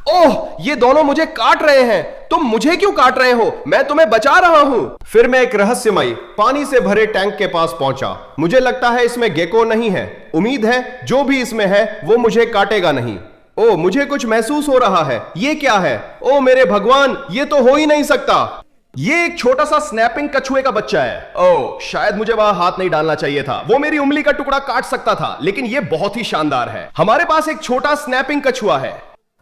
ओह, ये दोनों मुझे काट रहे हैं। तुम मुझे क्यों काट रहे हो? मैं तुम्हें बचा रहा हूं। फिर मैं एक रहस्यमयी पानी से भरे टैंक के पास पहुंचा। मुझे लगता है इसमें गेको नहीं है। उम्मीद है जो भी इसमें है वो मुझे काटेगा नहीं। ओह, मुझे कुछ महसूस हो रहा है। ये क्या है? ओह मेरे भगवान, ये तो हो ही नहीं सकता। ये एक छोटा सा स्नैपिंग कछुए का बच्चा है। ओह, शायद मुझे वहां हाथ नहीं डालना चाहिए था। वो मेरी उंगली का टुकड़ा काट सकता था, लेकिन ये बहुत ही शानदार है। हमारे पास एक छोटा स्नैपिंग कछुआ है।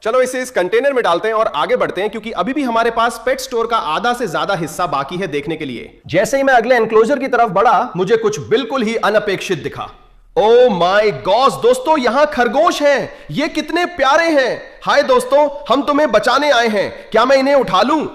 चलो इसे इस कंटेनर में डालते हैं और आगे बढ़ते हैं, क्योंकि अभी भी हमारे पास पेट स्टोर का आधा से ज्यादा हिस्सा बाकी है देखने के लिए। जैसे ही मैं अगले एनक्लोजर की तरफ बढ़ा, मुझे कुछ बिल्कुल ही अनअपेक्षित दिखा। ओ माय गॉड दोस्तों, यहां खरगोश हैं। ये कितने प्यारे हैं। हाय दोस्तों, हम तुम्हें बचाने आए हैं, क्या मैं इन्हें उठा लूं?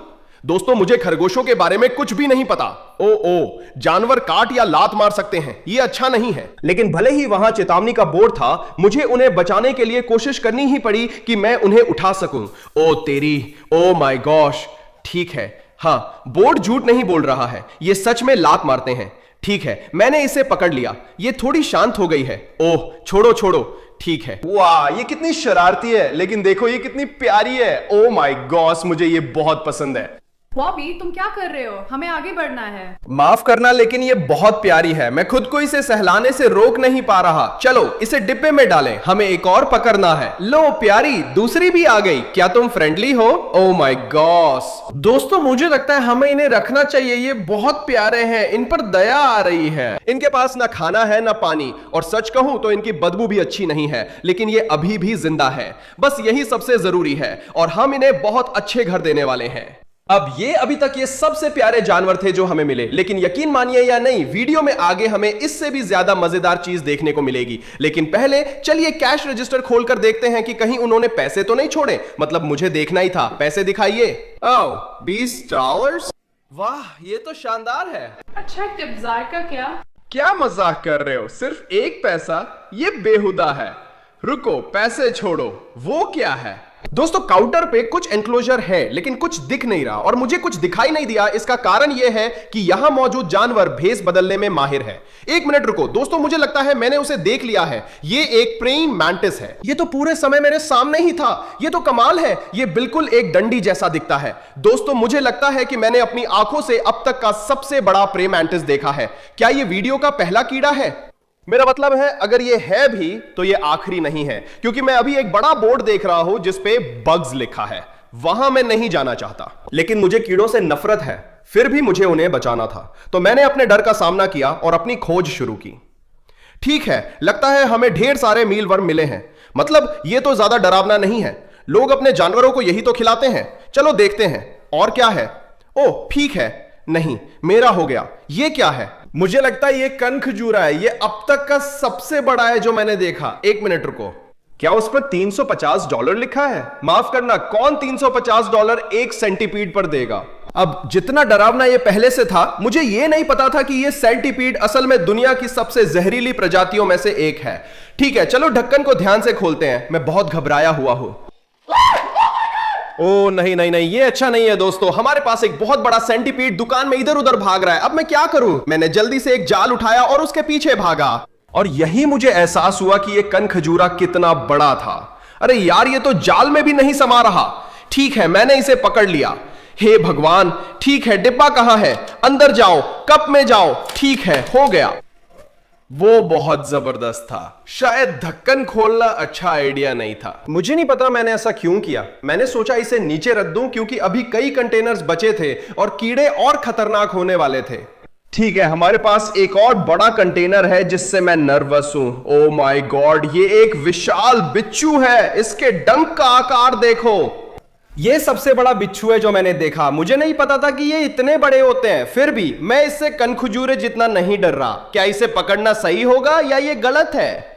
दोस्तों मुझे खरगोशों के बारे में कुछ भी नहीं पता। ओ जानवर काट या लात मार सकते हैं, ये अच्छा नहीं है। लेकिन भले ही वहां चेतावनी का बोर्ड था, मुझे उन्हें बचाने के लिए कोशिश करनी ही पड़ी कि मैं उन्हें उठा सकूं। ओ तेरी, ओ माय गॉश। ठीक है, हाँ, बोर्ड झूठ नहीं बोल रहा है, ये सच में लात मारते हैं। ठीक है, मैंने इसे पकड़ लिया। ये थोड़ी शांत हो गई है। ओह छोड़ो छोड़ो। ठीक है। वाह, ये कितनी शरारती है, लेकिन देखो ये कितनी प्यारी है। ओ माय गॉश, मुझे ये बहुत पसंद है। बॉबी तुम क्या कर रहे हो? हमें आगे बढ़ना है। माफ करना, लेकिन ये बहुत प्यारी है। मैं खुद को इसे सहलाने से रोक नहीं पा रहा। चलो इसे डिब्बे में डालें, हमें एक और पकड़ना है। लो प्यारी, दूसरी भी आ गई। क्या तुम फ्रेंडली हो? ओ माय गॉश दोस्तों, मुझे लगता है हमें इन्हें रखना चाहिए। ये बहुत प्यारे हैं, इन पर दया आ रही है। इनके पास ना खाना है ना पानी, और सच कहूं तो इनकी बदबू भी अच्छी नहीं है, लेकिन ये अभी भी जिंदा है। बस यही सबसे जरूरी है, और हम इन्हें बहुत अच्छे घर देने वाले हैं। अब ये अभी तक ये सबसे प्यारे जानवर थे जो हमें मिले, लेकिन यकीन मानिए या नहीं, वीडियो में आगे हमें इससे भी ज्यादा मजेदार चीज देखने को मिलेगी। लेकिन पहले चलिए कैश रजिस्टर खोलकर देखते हैं कि कहीं उन्होंने पैसे तो नहीं छोड़े। मतलब मुझे देखना ही था। पैसे दिखाइए। ओह, $20। वाह, ये तो शानदार है। अच्छा टिप्स का क्या मजाक कर रहे हो? सिर्फ एक पैसा? ये बेहुदा है। रुको, पैसे छोड़ो। वो क्या है? दोस्तों काउंटर पे कुछ एनक्लोजर है, लेकिन कुछ दिख नहीं रहा, और मुझे कुछ दिखाई नहीं दिया। इसका कारण यह है कि यहां मौजूद जानवर भेस बदलने में माहिर है। एक मिनट रुको दोस्तों, मुझे लगता है मैंने उसे देख लिया है। ये एक प्रेइंग मैंटिस है। ये तो पूरे समय मेरे सामने ही था। ये तो कमाल है, ये बिल्कुल एक डंडी जैसा दिखता है। दोस्तों मुझे लगता है कि मैंने अपनी आंखों से अब तक का सबसे बड़ा प्रे मैंटिस देखा है। क्या ये वीडियो का पहला कीड़ा है? मेरा मतलब है अगर ये है भी तो ये आखिरी नहीं है, क्योंकि मैं अभी एक बड़ा बोर्ड देख रहा हूं जिस पे बग्स लिखा है। वहां मैं नहीं जाना चाहता, लेकिन मुझे कीड़ों से नफरत है। फिर भी मुझे उन्हें बचाना था, तो मैंने अपने डर का सामना किया और अपनी खोज शुरू की। ठीक है, लगता है हमें ढेर सारे मीलवर्म मिले हैं। मतलब ये तो ज्यादा डरावना नहीं है। लोग अपने जानवरों को यही तो खिलाते हैं। चलो देखते हैं और क्या है। ओह ठीक है, नहीं, मेरा हो गया। ये क्या है? मुझे लगता है ये कनखजूरा है। ये अब तक का सबसे बड़ा है जो मैंने देखा। एक मिनट रुको, क्या उस पर $350 लिखा है? माफ करना, कौन $350 एक सेंटीपीड पर देगा? अब जितना डरावना ये पहले से था, मुझे ये नहीं पता था कि ये सेंटीपीड असल में दुनिया की सबसे जहरीली प्रजातियों में से एक है। ठीक है, चलो ढक्कन को ध्यान से खोलते हैं। मैं बहुत घबराया हुआ हूं। ओ नहीं नहीं नहीं, ये अच्छा नहीं है दोस्तों। हमारे पास एक बहुत बड़ा सेंटीपीड दुकान में इधर उधर भाग रहा है। अब मैं क्या करूं? मैंने जल्दी से एक जाल उठाया और उसके पीछे भागा, और यही मुझे एहसास हुआ कि ये कनखजूरा कितना बड़ा था। अरे यार, ये तो जाल में भी नहीं समा रहा। ठीक है, मैंने इसे पकड़ लिया। हे भगवान, ठीक है, डिब्बा कहां है? अंदर जाओ, कप में जाओ। ठीक है, हो गया। वो बहुत जबरदस्त था। शायद ढक्कन खोलना अच्छा आइडिया नहीं था। मुझे नहीं पता मैंने ऐसा क्यों किया। मैंने सोचा इसे नीचे रख दूं, क्योंकि अभी कई कंटेनर्स बचे थे और कीड़े और खतरनाक होने वाले थे। ठीक है, हमारे पास एक और बड़ा कंटेनर है जिससे मैं नर्वस हूं। ओ माय गॉड, ये एक विशाल बिच्छू है। इसके डंक का आकार देखो। ये सबसे बड़ा बिच्छू है जो मैंने देखा। मुझे नहीं पता था कि ये इतने बड़े होते हैं। फिर भी मैं इससे कनखजूरे जितना नहीं डर रहा। क्या इसे पकड़ना सही होगा या ये गलत है?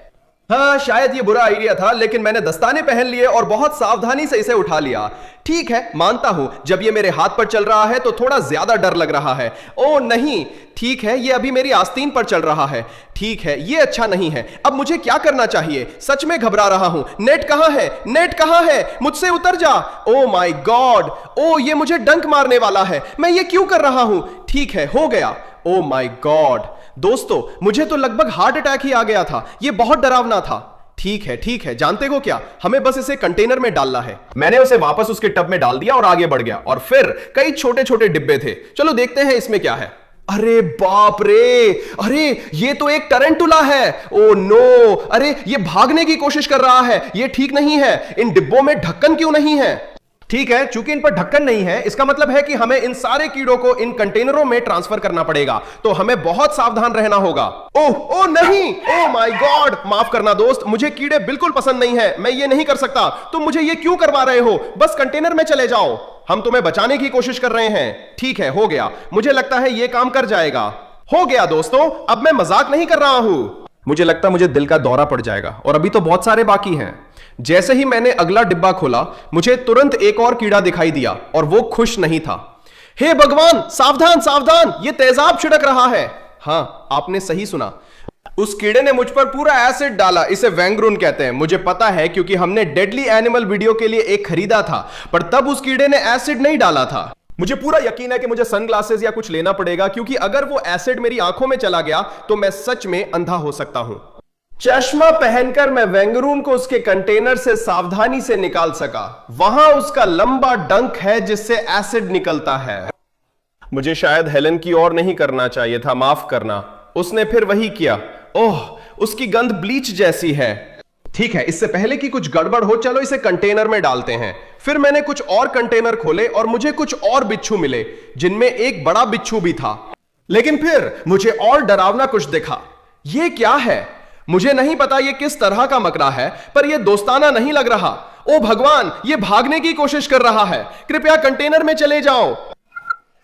हाँ, शायद ये बुरा आइडिया था, लेकिन मैंने दस्ताने पहन लिए और बहुत सावधानी से इसे उठा लिया। ठीक है, मानता हूं, जब ये मेरे हाथ पर चल रहा है तो थोड़ा ज्यादा डर लग रहा है। ओ नहीं, ठीक है, ये अभी मेरी आस्तीन पर चल रहा है। ठीक है, ये अच्छा नहीं है। अब मुझे क्या करना चाहिए? सच में घबरा रहा हूं। नेट कहां है? नेट कहां है? मुझसे उतर जा। ओ माय गॉड, ओ ये मुझे डंक मारने वाला है। मैं ये क्यों कर रहा हूं? ठीक है, हो गया। ओ माय गॉड दोस्तों, मुझे तो लगभग हार्ट अटैक ही आ गया था। ये बहुत डरावना था। ठीक है, जानते हो क्या, हमें बस इसे कंटेनर में डालना है। मैंने उसे वापस उसके टब में डाल दिया और आगे बढ़ गया, और फिर कई छोटे छोटे डिब्बे थे। चलो देखते हैं इसमें क्या है। अरे बाप रे, अरे ये तो एक टरेंटुला है। ओ नो, अरे ये भागने की कोशिश कर रहा है। ये ठीक नहीं है। इन डिब्बों में ढक्कन क्यों नहीं है? ठीक है, चूंकि इन पर ढक्कन नहीं है, इसका मतलब है कि हमें इन सारे कीड़ों को इन कंटेनरों में ट्रांसफर करना पड़ेगा, तो हमें बहुत सावधान रहना होगा। ओह ओह नहीं, ओह माय गॉड, माफ करना दोस्त, मुझे कीड़े बिल्कुल पसंद नहीं है, मैं ये नहीं कर सकता। तुम मुझे ये क्यों करवा रहे हो? बस कंटेनर में चले जाओ, हम तुम्हें बचाने की कोशिश कर रहे हैं। ठीक है, हो गया, मुझे लगता है ये काम कर जाएगा। हो गया दोस्तों, अब मैं मजाक नहीं कर रहा हूं। मुझे लगता मुझे दिल का दौरा पड़ जाएगा, और अभी तो बहुत सारे बाकी हैं। जैसे ही मैंने अगला डिब्बा खोला, मुझे तुरंत एक और कीड़ा दिखाई दिया, और वो खुश नहीं था। हे भगवान, सावधान सावधान, ये तेजाब छिड़क रहा है। हाँ, आपने सही सुना, उस कीड़े ने मुझ पर पूरा एसिड डाला। इसे वैंगरून कहते हैं, मुझे पता है, क्योंकि हमने डेडली एनिमल वीडियो के लिए एक खरीदा था, पर तब उस कीड़े ने एसिड नहीं डाला था। मुझे पूरा यकीन है कि मुझे सनग्लासेस या कुछ लेना पड़ेगा, क्योंकि अगर वो एसिड मेरी आंखों में चला गया तो मैं सच में अंधा हो सकता हूं। चश्मा पहनकर मैं वैंगरून को उसके कंटेनर से सावधानी से निकाल सका। वहां उसका लंबा डंक है जिससे एसिड निकलता है। मुझे शायद हेलन की ओर नहीं करना चाहिए था, माफ करना। उसने फिर वही किया। ओह, उसकी गंध ब्लीच जैसी है। ठीक है, इससे पहले कि कुछ गड़बड़ हो, चलो इसे कंटेनर में डालते हैं। फिर मैंने कुछ और कंटेनर खोले और मुझे कुछ और बिच्छू मिले, जिनमें एक बड़ा बिच्छू भी था। लेकिन फिर मुझे और डरावना कुछ दिखा। यह क्या है? मुझे नहीं पता यह किस तरह का मकड़ा है, पर यह दोस्ताना नहीं लग रहा। ओ भगवान, यह भागने की कोशिश कर रहा है। कृपया कंटेनर में चले जाओ।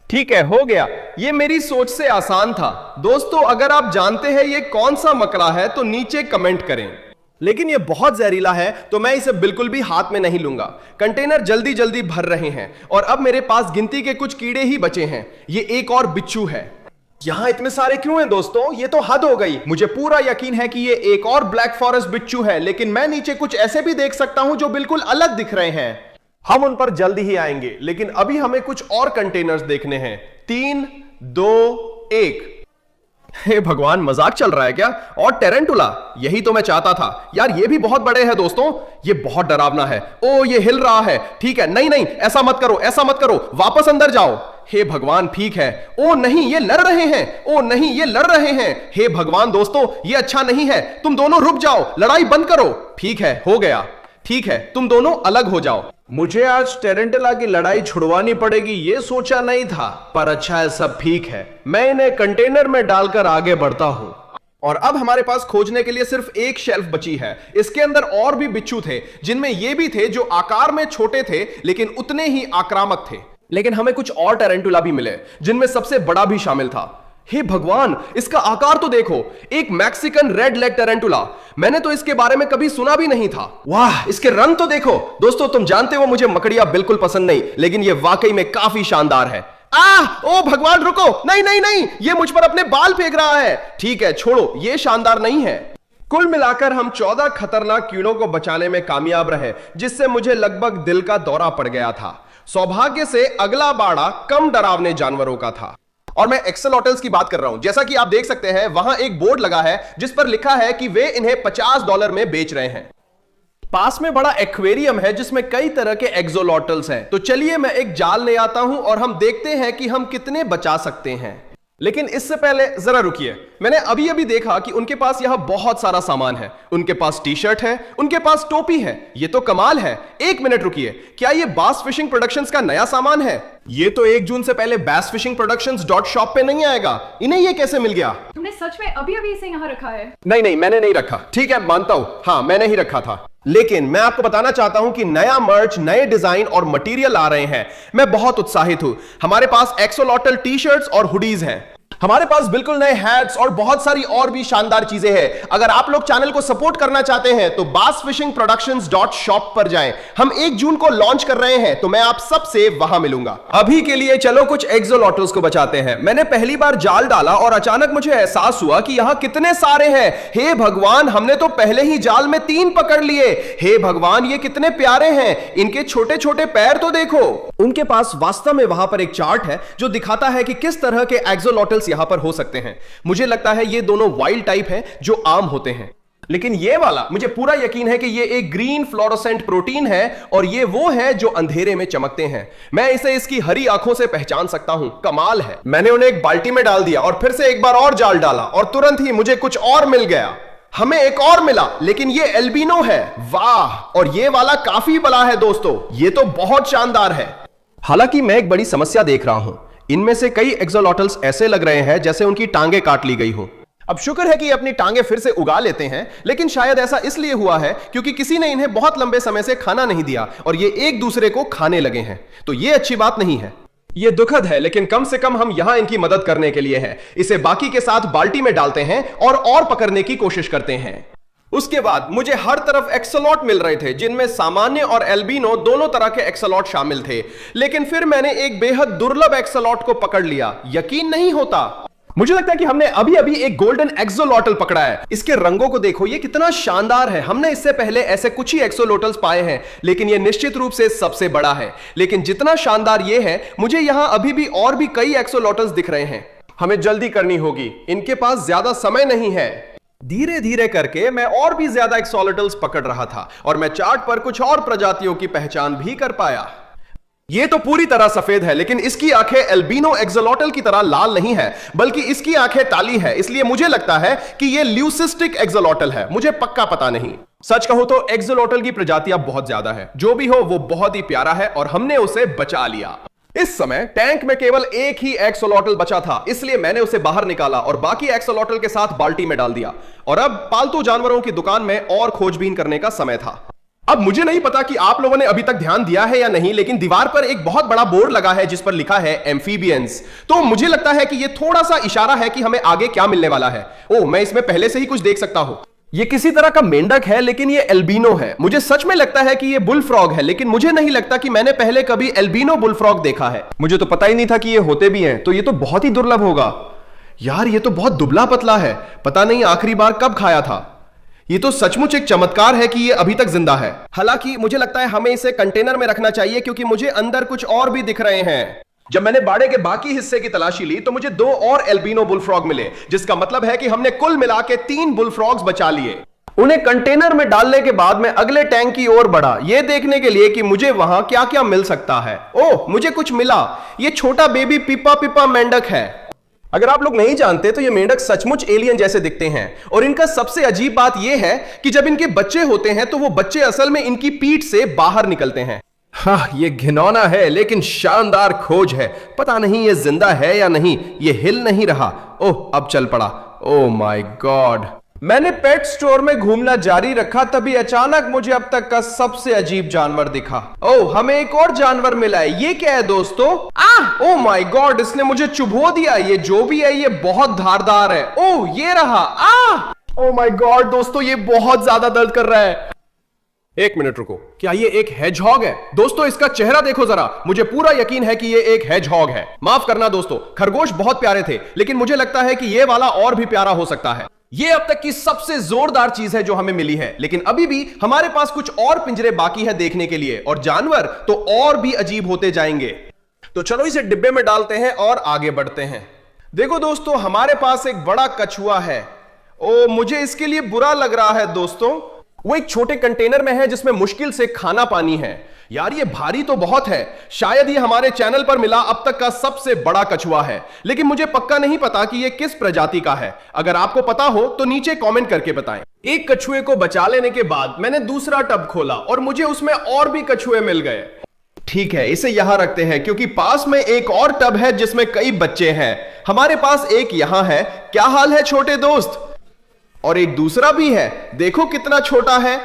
ठीक है, हो गया। यह मेरी सोच से आसान था। दोस्तों, अगर आप जानते हैं यह कौन सा मकड़ा है तो नीचे कमेंट करें। लेकिन यह बहुत जहरीला है, तो मैं इसे बिल्कुल भी हाथ में नहीं लूंगा। कंटेनर जल्दी जल्दी भर रहे हैं, और अब मेरे पास गिनती के कुछ कीड़े ही बचे हैं। यह एक और बिच्छू है। यहां इतने सारे क्यों हैं दोस्तों? ये तो हद हो गई। मुझे पूरा यकीन है कि ये एक और ब्लैक फॉरेस्ट बिच्छू है, लेकिन मैं नीचे कुछ ऐसे भी देख सकता हूं जो बिल्कुल अलग दिख रहे हैं। हम उन पर जल्दी ही आएंगे, लेकिन अभी हमें कुछ और कंटेनर्स देखने हैं। 3, 2, 1। हे भगवान, मजाक चल रहा है क्या? और टेरेंटुला, यही तो मैं चाहता था। यार, ये भी बहुत बड़े हैं दोस्तों, ये बहुत डरावना है। ओ, ये हिल रहा है। ठीक है, नहीं नहीं, ऐसा मत करो, ऐसा मत करो, वापस अंदर जाओ। हे भगवान, ठीक है। ओ नहीं, ये लड़ रहे हैं। ओ नहीं, ये लड़ रहे हैं। हे भगवान दोस्तों, ये अच्छा नहीं है। तुम दोनों रुक जाओ, लड़ाई बंद करो। ठीक है, हो गया। ठीक है, तुम दोनों अलग हो जाओ। मुझे आज टेरेंटुला की लड़ाई छुड़वानी पड़ेगी, ये सोचा नहीं था, पर अच्छा है, सब ठीक है। मैं इन्हें कंटेनर में डालकर आगे बढ़ता हूं। और अब हमारे पास खोजने के लिए सिर्फ एक शेल्फ बची है। इसके अंदर और भी बिच्छू थे, जिनमें ये भी थे जो आकार में छोटे थे लेकिन उतने ही आक्रामक थे। लेकिन हमें कुछ और टेरेंटुला भी मिले, जिनमें सबसे बड़ा भी शामिल था। हे भगवान, इसका आकार तो देखो, एक मैक्सिकन रेड लेग टेरेंटुला। मैंने तो इसके बारे में कभी सुना भी नहीं था। वाह, इसके रंग तो देखो। दोस्तों, तुम जानते हो मुझे मकड़ियां बिल्कुल पसंद नहीं, लेकिन ये वाकई में काफी शानदार है। ओ भगवान, रुको, नहीं नहीं नहीं, ये मुझ पर अपने बाल फेंक रहा है। ठीक है, छोड़ो, ये शानदार नहीं है। कुल मिलाकर हम 14 खतरनाक कीड़ों को बचाने में कामयाब रहे, जिससे मुझे लगभग दिल का दौरा पड़ गया था। सौभाग्य से अगला बाड़ा कम डरावने जानवरों का था, और मैं एक्सेलोटल्स की बात कर रहा हूं। जैसा कि आप देख सकते हैं, वहां एक बोर्ड लगा है जिस पर लिखा है कि वे इन्हें $50 में बेच रहे हैं। पास में बड़ा एक्वेरियम है जिसमें कई तरह के एक्सोलॉटल्स हैं। तो चलिए मैं एक जाल ले आता हूं और हम देखते हैं कि हम कितने बचा सकते हैं। लेकिन इससे पहले जरा रुकिए, मैंने अभी अभी देखा कि उनके पास यहां बहुत सारा सामान है। उनके पास टी शर्ट है, उनके पास टोपी है। ये तो कमाल है। एक मिनट रुकिए, क्या ये बास फिशिंग प्रोडक्शंस का नया सामान है? ये तो 1 जून से पहले bass fishing productions .shop पे नहीं आएगा। इन्हें ये कैसे मिल गया? तुमने सच में अभी अभी इसे यहाँ रखा है? नहीं नहीं, मैंने नहीं रखा। ठीक है, मानता हूं, हाँ मैंने ही रखा था। लेकिन मैं आपको बताना चाहता हूं कि नया मर्च, नए डिजाइन और मटेरियल आ रहे हैं। मैं बहुत उत्साहित हूं। हमारे पास एक्सोलॉटल टी शर्ट्स और हुडीज हैं। हमारे पास बिल्कुल नए हैट्स और बहुत सारी और भी शानदार चीजें हैं। अगर आप लोग चैनल को सपोर्ट करना चाहते हैं तो bassfishingproductions.shop पर जाएं। हम 1 जून को लॉन्च कर रहे हैं, तो मैं आप सबसे वहां मिलूंगा। अभी के लिए चलो कुछ एक्सोलॉटल्स को बचाते हैं। मैंने पहली बार जाल डाला और अचानक मुझे एहसास हुआ कि यहां कितने सारे हैं। हे भगवान, हमने तो पहले ही जाल में 3 पकड़ लिए। हे भगवान, ये कितने प्यारे हैं। इनके छोटे छोटे पैर तो देखो। उनके पास वास्तव में वहां पर एक चार्ट है जो दिखाता है कि किस तरह के एक्सोलॉटल्स यहां पर हो सकते हैं। मुझे लगता है ये दोनों वाइल्ड टाइप हैं जो आम होते हैं, लेकिन ये वाला मुझे पूरा यकीन है कि ये एक ग्रीन फ्लोरोसेंट प्रोटीन है और ये वो है जो अंधेरे में चमकते हैं। मैं इसे इसकी हरी आंखों से पहचान सकता हूं। कमाल है। मैंने उन्हें एक बाल्टी में डाल दिया और फिर से एक बार और जाल डाला और तुरंत ही मुझे कुछ और मिल गया। हमें एक और मिला, लेकिन ये एल्बिनो है। वाह, और ये वाला काफी बड़ा है दोस्तों, ये तो बहुत शानदार है। हालांकि मैं एक बड़ी समस्या देख रहा हूं, इनमें से कई एक्सोलॉटल्स ऐसे लग रहे हैं जैसे उनकी टांगे काट ली गई हो। अब शुक्र है कि ये अपनी टांगे फिर से उगा लेते हैं, लेकिन शायद ऐसा इसलिए हुआ है क्योंकि किसी ने इन्हें बहुत लंबे समय से खाना नहीं दिया और ये एक दूसरे को खाने लगे हैं। तो ये अच्छी बात नहीं है। ये दुखद है, लेकिन कम से कम हम यहां इनकी मदद करने के लिए हैं। इसे बाकी के साथ बाल्टी में डालते हैं और पकड़ने की कोशिश करते हैं। उसके बाद मुझे हर तरफ एक्सोलॉट मिल रहे थे, जिनमें सामान्य और एल्बिनो दोनों तरह के एक्सोलॉट शामिल थे। लेकिन फिर मैंने एक बेहद दुर्लभ एक्सोलॉट को पकड़ लिया। यकीन नहीं होता, मुझे लगता है कि हमने अभी अभी एक गोल्डन एक्सोलॉटल पकड़ा है। इसके रंगों को देखो, ये कितना शानदार है। हमने इससे पहले ऐसे कुछ ही एक्सोलॉटल्स पाए हैं, लेकिन ये निश्चित रूप से सबसे बड़ा है। लेकिन जितना शानदार ये है, मुझे यहां अभी भी और भी कई एक्सोलॉटल्स दिख रहे हैं। हमें जल्दी करनी होगी, इनके पास ज्यादा समय नहीं है। धीरे धीरे करके मैं और भी ज्यादा एक्सोलॉटल्स पकड़ रहा था और मैं चार्ट पर कुछ और प्रजातियों की पहचान भी कर पाया। ये तो पूरी तरह सफेद है, लेकिन इसकी आंखें एल्बिनो एक्सोलॉटल की तरह लाल नहीं है, बल्कि इसकी आंखें काली है। इसलिए मुझे लगता है कि ये ल्यूसिस्टिक एक्सोलॉटल है। मुझे पक्का पता नहीं। सच कहूं तो एक्सोलॉटल की प्रजातियां बहुत ज्यादा है। जो भी हो, वो बहुत ही प्यारा है और हमने उसे बचा लिया। इस समय टैंक में केवल एक ही एक्सोलॉटल बचा था, इसलिए मैंने उसे बाहर निकाला और बाकी एक्सोलॉटल के साथ बाल्टी में डाल दिया। और अब पालतू जानवरों की दुकान में और खोजबीन करने का समय था। अब मुझे नहीं पता कि आप लोगों ने अभी तक ध्यान दिया है या नहीं, लेकिन दीवार पर एक बहुत बड़ा बोर्ड लगा है जिस पर लिखा है एम्फीबियंस। तो मुझे लगता है कि यह थोड़ा सा इशारा है कि हमें आगे क्या मिलने वाला है। ओह, मैं इसमें पहले से ही कुछ देख सकता हूं। ये किसी तरह का मेंढक है, लेकिन ये एल्बिनो है। मुझे सच में लगता है कि ये बुल फ्रॉग है, लेकिन मुझे नहीं लगता कि मैंने पहले कभी एल्बिनो बुल फ्रॉग देखा है। मुझे तो पता ही नहीं था कि ये होते भी हैं, तो ये तो बहुत ही दुर्लभ होगा। यार, ये तो बहुत दुबला पतला है। पता नहीं आखिरी बार कब खाया था। ये तो सचमुच एक चमत्कार है कि ये अभी तक जिंदा है। हालांकि मुझे लगता है हमें इसे कंटेनर में रखना चाहिए, क्योंकि मुझे अंदर कुछ और भी दिख रहे हैं। जब मैंने बाड़े के बाकी हिस्से की तलाशी ली तो मुझे 2 और एल्बिनो बुलफ्रॉग मिले, जिसका मतलब है कि हमने कुल मिला के 3 बुलफ्रॉग्स बचा लिए। उन्हें कंटेनर में डालने के बाद मैं अगले टैंक की ओर बढ़ा, यह देखने के लिए कि मुझे वहां क्या क्या मिल सकता है। ओह, मुझे कुछ मिला। यह छोटा बेबी पिपा मेंढक है। अगर आप लोग नहीं जानते तो ये मेंढक सचमुच एलियन जैसे दिखते हैं। और इनका सबसे अजीब बात यह है कि जब इनके बच्चे होते हैं तो वो बच्चे असल में इनकी पीठ से बाहर निकलते हैं। हाँ, ये घिनौना है लेकिन शानदार खोज है। पता नहीं ये जिंदा है या नहीं। ये हिल नहीं रहा। ओह, अब चल पड़ा। Oh my God. मैंने पेट स्टोर में घूमना जारी रखा, तभी अचानक मुझे अब तक का सबसे अजीब जानवर दिखा। ओह, हमें एक और जानवर मिला है। ये क्या है दोस्तों? ओह माय गॉड, इसने मुझे चुभो दिया। ये जो भी है ये बहुत धारदार है। ओह, ये रहा। ओह माय गॉड दोस्तों, ये बहुत ज्यादा दर्द कर रहा है। एक मिनट रुको, क्या ये एक हेजहॉग है? दोस्तों, इसका चेहरा देखो जरा। मुझे पूरा यकीन है कि ये एक हेजहॉग है। माफ करना दोस्तों, खरगोश बहुत प्यारे थे, लेकिन मुझे लगता है कि ये वाला और भी प्यारा हो सकता है। ये अब तक की सबसे जोरदार चीज है जो हमें मिली है, लेकिन अभी भी हमारे पास कुछ और पिंजरे बाकी है देखने के लिए, और जानवर तो और भी अजीब होते जाएंगे। तो चलो इसे डिब्बे में डालते हैं और आगे बढ़ते हैं। देखो दोस्तों, हमारे पास एक बड़ा कछुआ है। ओ, मुझे इसके लिए बुरा लग रहा है दोस्तों। वो एक छोटे कंटेनर में है जिसमें मुश्किल से खाना पानी है। यार, ये भारी तो बहुत है। शायद ये हमारे चैनल पर मिला अब तक का सबसे बड़ा कछुआ है, लेकिन मुझे पक्का नहीं पता कि ये किस प्रजाति का है। अगर आपको पता हो तो नीचे कमेंट करके बताएं। एक कछुए को बचा लेने के बाद मैंने दूसरा टब खोला और मुझे उसमें और भी कछुए मिल गए। ठीक है, इसे यहां रखते हैं क्योंकि पास में एक और टब है जिसमें कई बच्चे हैं। हमारे पास एक यहां है। क्या हाल है छोटे दोस्त? और एक दूसरा भी है, देखो कितना छोटा है।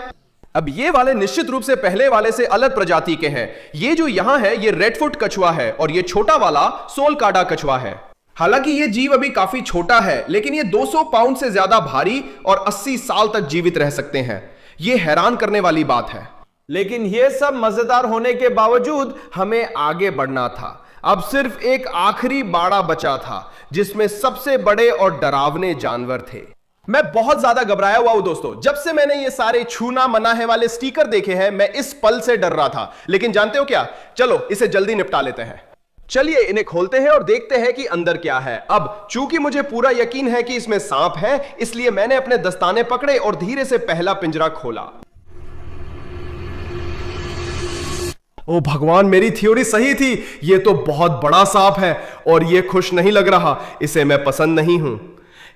अब ये वाले निश्चित रूप से पहले वाले से अलग प्रजाति के हैं। ये जो यहां है ये रेडफुट कछुआ है और ये छोटा वाला सोलकाडा कछुआ है। हालांकि ये जीव अभी काफी छोटा है, लेकिन ये 200 पाउंड से ज्यादा भारी और 80 साल तक जीवित रह सकते हैं। ये हैरान करने वाली बात है। लेकिन ये सब मजेदार होने के बावजूद हमें आगे बढ़ना था। अब सिर्फ एक आखिरी बाड़ा बचा था जिसमें सबसे बड़े और डरावने जानवर थे। मैं बहुत ज्यादा घबराया हुआ हूं दोस्तों। जब से मैंने ये सारे छूना मना है वाले स्टिकर देखे हैं, मैं इस पल से डर रहा था। लेकिन जानते हो क्या, चलो इसे जल्दी निपटा लेते हैं। चलिए इन्हें खोलते हैं और देखते हैं कि अंदर क्या है। अब चूंकि मुझे पूरा यकीन है कि इसमें सांप है, इसलिए मैंने अपने दस्ताने पकड़े और धीरे से पहला पिंजरा खोला। ओ भगवान, मेरी थ्योरी सही थी। ये तो बहुत बड़ा सांप है और ये खुश नहीं लग रहा। इसे मैं पसंद नहीं हूं।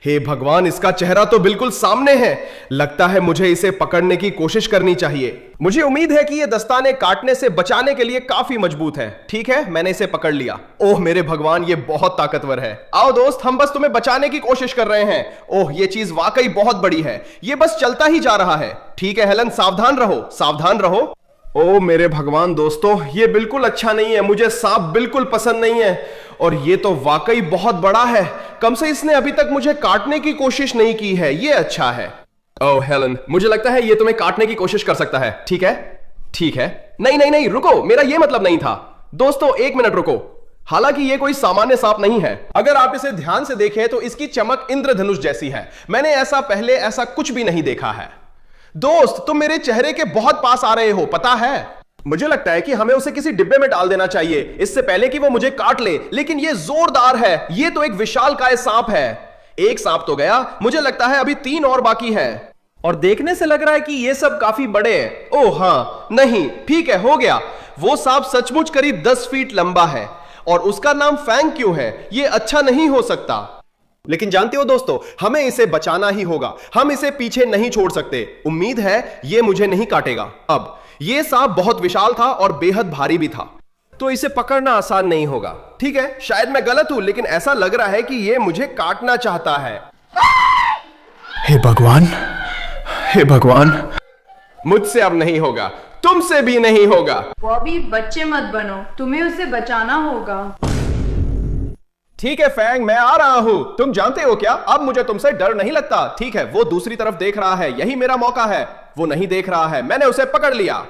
हे भगवान, इसका चेहरा तो बिल्कुल सामने है। लगता है मुझे इसे पकड़ने की कोशिश करनी चाहिए। मुझे उम्मीद है कि यह दस्ताने काटने से बचाने के लिए काफी मजबूत है। ठीक है, मैंने इसे पकड़ लिया। ओह मेरे भगवान, ये बहुत ताकतवर है। आओ दोस्त, हम बस तुम्हें बचाने की कोशिश कर रहे हैं। ओह ये चीज वाकई बहुत बड़ी है। ये बस चलता ही जा रहा है। ठीक है हेलन, सावधान रहो, सावधान रहो। ओ मेरे भगवान दोस्तों, ये बिल्कुल अच्छा नहीं है। मुझे सांप बिल्कुल पसंद नहीं है और ये तो वाकई बहुत बड़ा है। कम से इसने अभी तक मुझे काटने की कोशिश नहीं की है। ये अच्छा है। ओह हेलन, मुझे लगता है ये तुम्हें काटने की कोशिश कर सकता है। ठीक है, ठीक है। नहीं नहीं नहीं, रुको, मेरा ये मतलब नहीं था। दोस्तों एक मिनट रुको। हालांकि ये कोई सामान्य सांप नहीं है। अगर आप इसे ध्यान से देखें तो इसकी चमक इंद्रधनुष जैसी है। मैंने ऐसा कुछ भी नहीं देखा है। दोस्त, तुम मेरे चेहरे के बहुत पास आ रहे हो, पता है। मुझे लगता है कि हमें उसे किसी डिब्बे में डाल देना चाहिए इससे पहले कि वो मुझे काट ले। लेकिन ये जोरदार है। ये तो एक विशालकाय सांप है। एक सांप तो गया, मुझे लगता है अभी 3 और बाकी है। और देखने से लग रहा है कि ये सब काफी बड़े हैं। ओह हाँ, नहीं, ठीक है, हो गया। वो सांप सचमुच करीब 10 फीट लंबा है और उसका नाम फैंग क्यों है? ये अच्छा नहीं हो सकता। लेकिन जानते हो दोस्तों, हमें इसे बचाना ही होगा। हम इसे पीछे नहीं छोड़ सकते। उम्मीद है ये मुझे नहीं काटेगा। अब ये सांप बहुत विशाल था और बेहद भारी भी था, तो इसे पकड़ना आसान नहीं होगा। ठीक है, शायद मैं गलत हूं, लेकिन ऐसा लग रहा है कि ये मुझे काटना चाहता है। हे भगवान, हे भगवान। मुझसे अब नहीं होगा, तुमसे भी नहीं होगा। बॉबी, बच्चे मत बनो, तुम्हें उसे बचाना होगा। ठीक है फैंग, मैं आ रहा हूं। तुम जानते हो क्या, अब मुझे तुमसे डर नहीं लगता। ठीक है, वो दूसरी तरफ देख रहा है। यही मेरा मौका है। वो नहीं देख रहा है। मैंने उसे पकड़ लिया।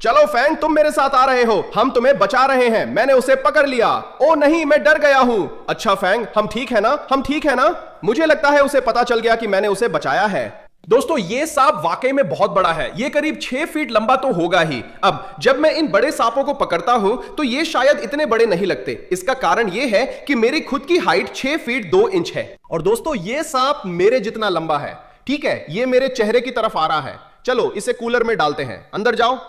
चलो फैंग, तुम मेरे साथ आ रहे हो। हम तुम्हें बचा रहे हैं। मैंने उसे पकड़ लिया। ओ नहीं, मैं डर गया हूं। अच्छा फैंग, हम ठीक है ना? हम ठीक है ना? मुझे लगता है उसे पता चल गया कि मैंने उसे बचाया है। दोस्तों ये सांप वाकई में बहुत बड़ा है। ये करीब 6 फीट लंबा तो होगा ही। अब जब मैं इन बड़े सांपों को पकड़ता हूं तो ये शायद इतने बड़े नहीं लगते। इसका कारण ये है कि मेरी खुद की हाइट 6 फीट 2 इंच है। और दोस्तों ये सांप मेरे जितना लंबा है। ठीक है, ये मेरे चेहरे की तरफ आ रहा है। चलो इसे कूलर में डालते हैं। अंदर जाओ।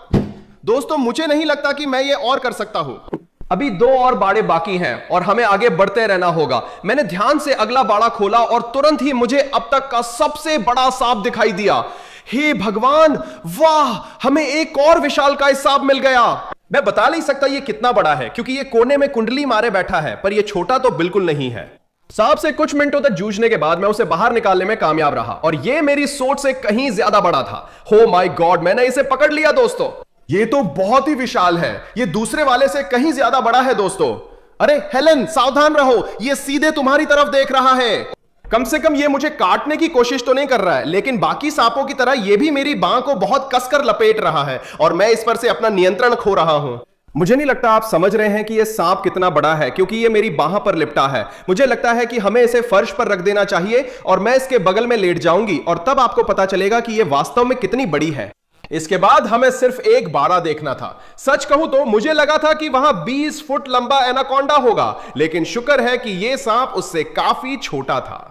दोस्तों मुझे नहीं लगता कि मैं ये और कर सकता हूं। अभी 2 और बाड़े बाकी हैं और हमें आगे बढ़ते रहना होगा। मैंने ध्यान से अगला बाड़ा खोला और तुरंत ही मुझे अब तक का सबसे बड़ा सांप दिखाई दिया। हे भगवान, वाह, हमें एक और विशालकाय सांप मिल गया। मैं बता नहीं सकता ये कितना बड़ा है क्योंकि ये कोने में कुंडली मारे बैठा है, पर ये छोटा तो बिल्कुल नहीं है। सांप से कुछ मिनटों तक जूझने के बाद मैं उसे बाहर निकालने में कामयाब रहा और ये मेरी सोच से कहीं ज्यादा बड़ा था। हो माय गॉड, मैंने इसे पकड़ लिया दोस्तों। ये तो बहुत ही विशाल है। ये दूसरे वाले से कहीं ज्यादा बड़ा है दोस्तों। अरे हेलन, सावधान रहो, ये सीधे तुम्हारी तरफ देख रहा है। कम से कम ये मुझे काटने की कोशिश तो नहीं कर रहा है, लेकिन बाकी सांपों की तरह ये भी मेरी बांह को बहुत कसकर लपेट रहा है और मैं इस पर से अपना नियंत्रण खो रहा हूं। मुझे नहीं लगता आप समझ रहे हैं कि यह सांप कितना बड़ा है क्योंकि यह मेरी बांह पर लिपटा है। मुझे लगता है कि हमें इसे फर्श पर रख देना चाहिए और मैं इसके बगल में लेट जाऊंगी और तब आपको पता चलेगा कि यह वास्तव में कितनी बड़ी है। इसके बाद हमें सिर्फ एक बाड़ा देखना था। सच कहूं तो मुझे लगा था कि वहां 20 फुट लंबा एनाकोंडा होगा, लेकिन शुक्र है कि यह सांप उससे काफी छोटा था।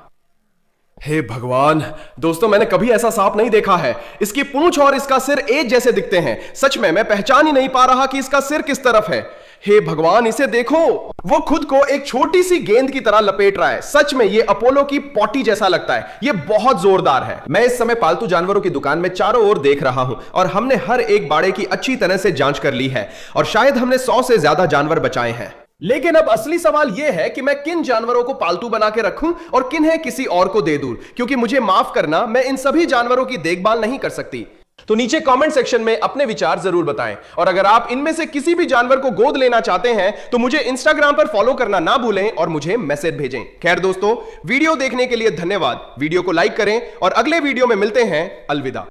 हे भगवान, दोस्तों मैंने कभी ऐसा सांप नहीं देखा है। इसकी पूंछ और इसका सिर एक जैसे दिखते हैं। सच में मैं पहचान ही नहीं पा रहा कि इसका सिर किस तरफ है। हे भगवान, इसे देखो, वो खुद को एक छोटी सी गेंद की तरह लपेट रहा है। सच में ये अपोलो की पॉटी जैसा लगता है। ये बहुत जोरदार है। मैं इस समय पालतू जानवरों की दुकान में चारों ओर देख रहा हूं और हमने हर एक बाड़े की अच्छी तरह से जांच कर ली है और शायद हमने 100 से ज्यादा जानवर बचाए हैं। लेकिन अब असली सवाल यह है कि मैं किन जानवरों को पालतू बना के रखूं और किन्हें किसी और को दे दूं, क्योंकि मुझे माफ करना, मैं इन सभी जानवरों की देखभाल नहीं कर सकती। तो नीचे कमेंट सेक्शन में अपने विचार जरूर बताएं और अगर आप इनमें से किसी भी जानवर को गोद लेना चाहते हैं तो मुझे इंस्टाग्राम पर फॉलो करना ना भूलें और मुझे मैसेज भेजें। खैर दोस्तों, वीडियो देखने के लिए धन्यवाद। वीडियो को लाइक करें और अगले वीडियो में मिलते हैं। अलविदा।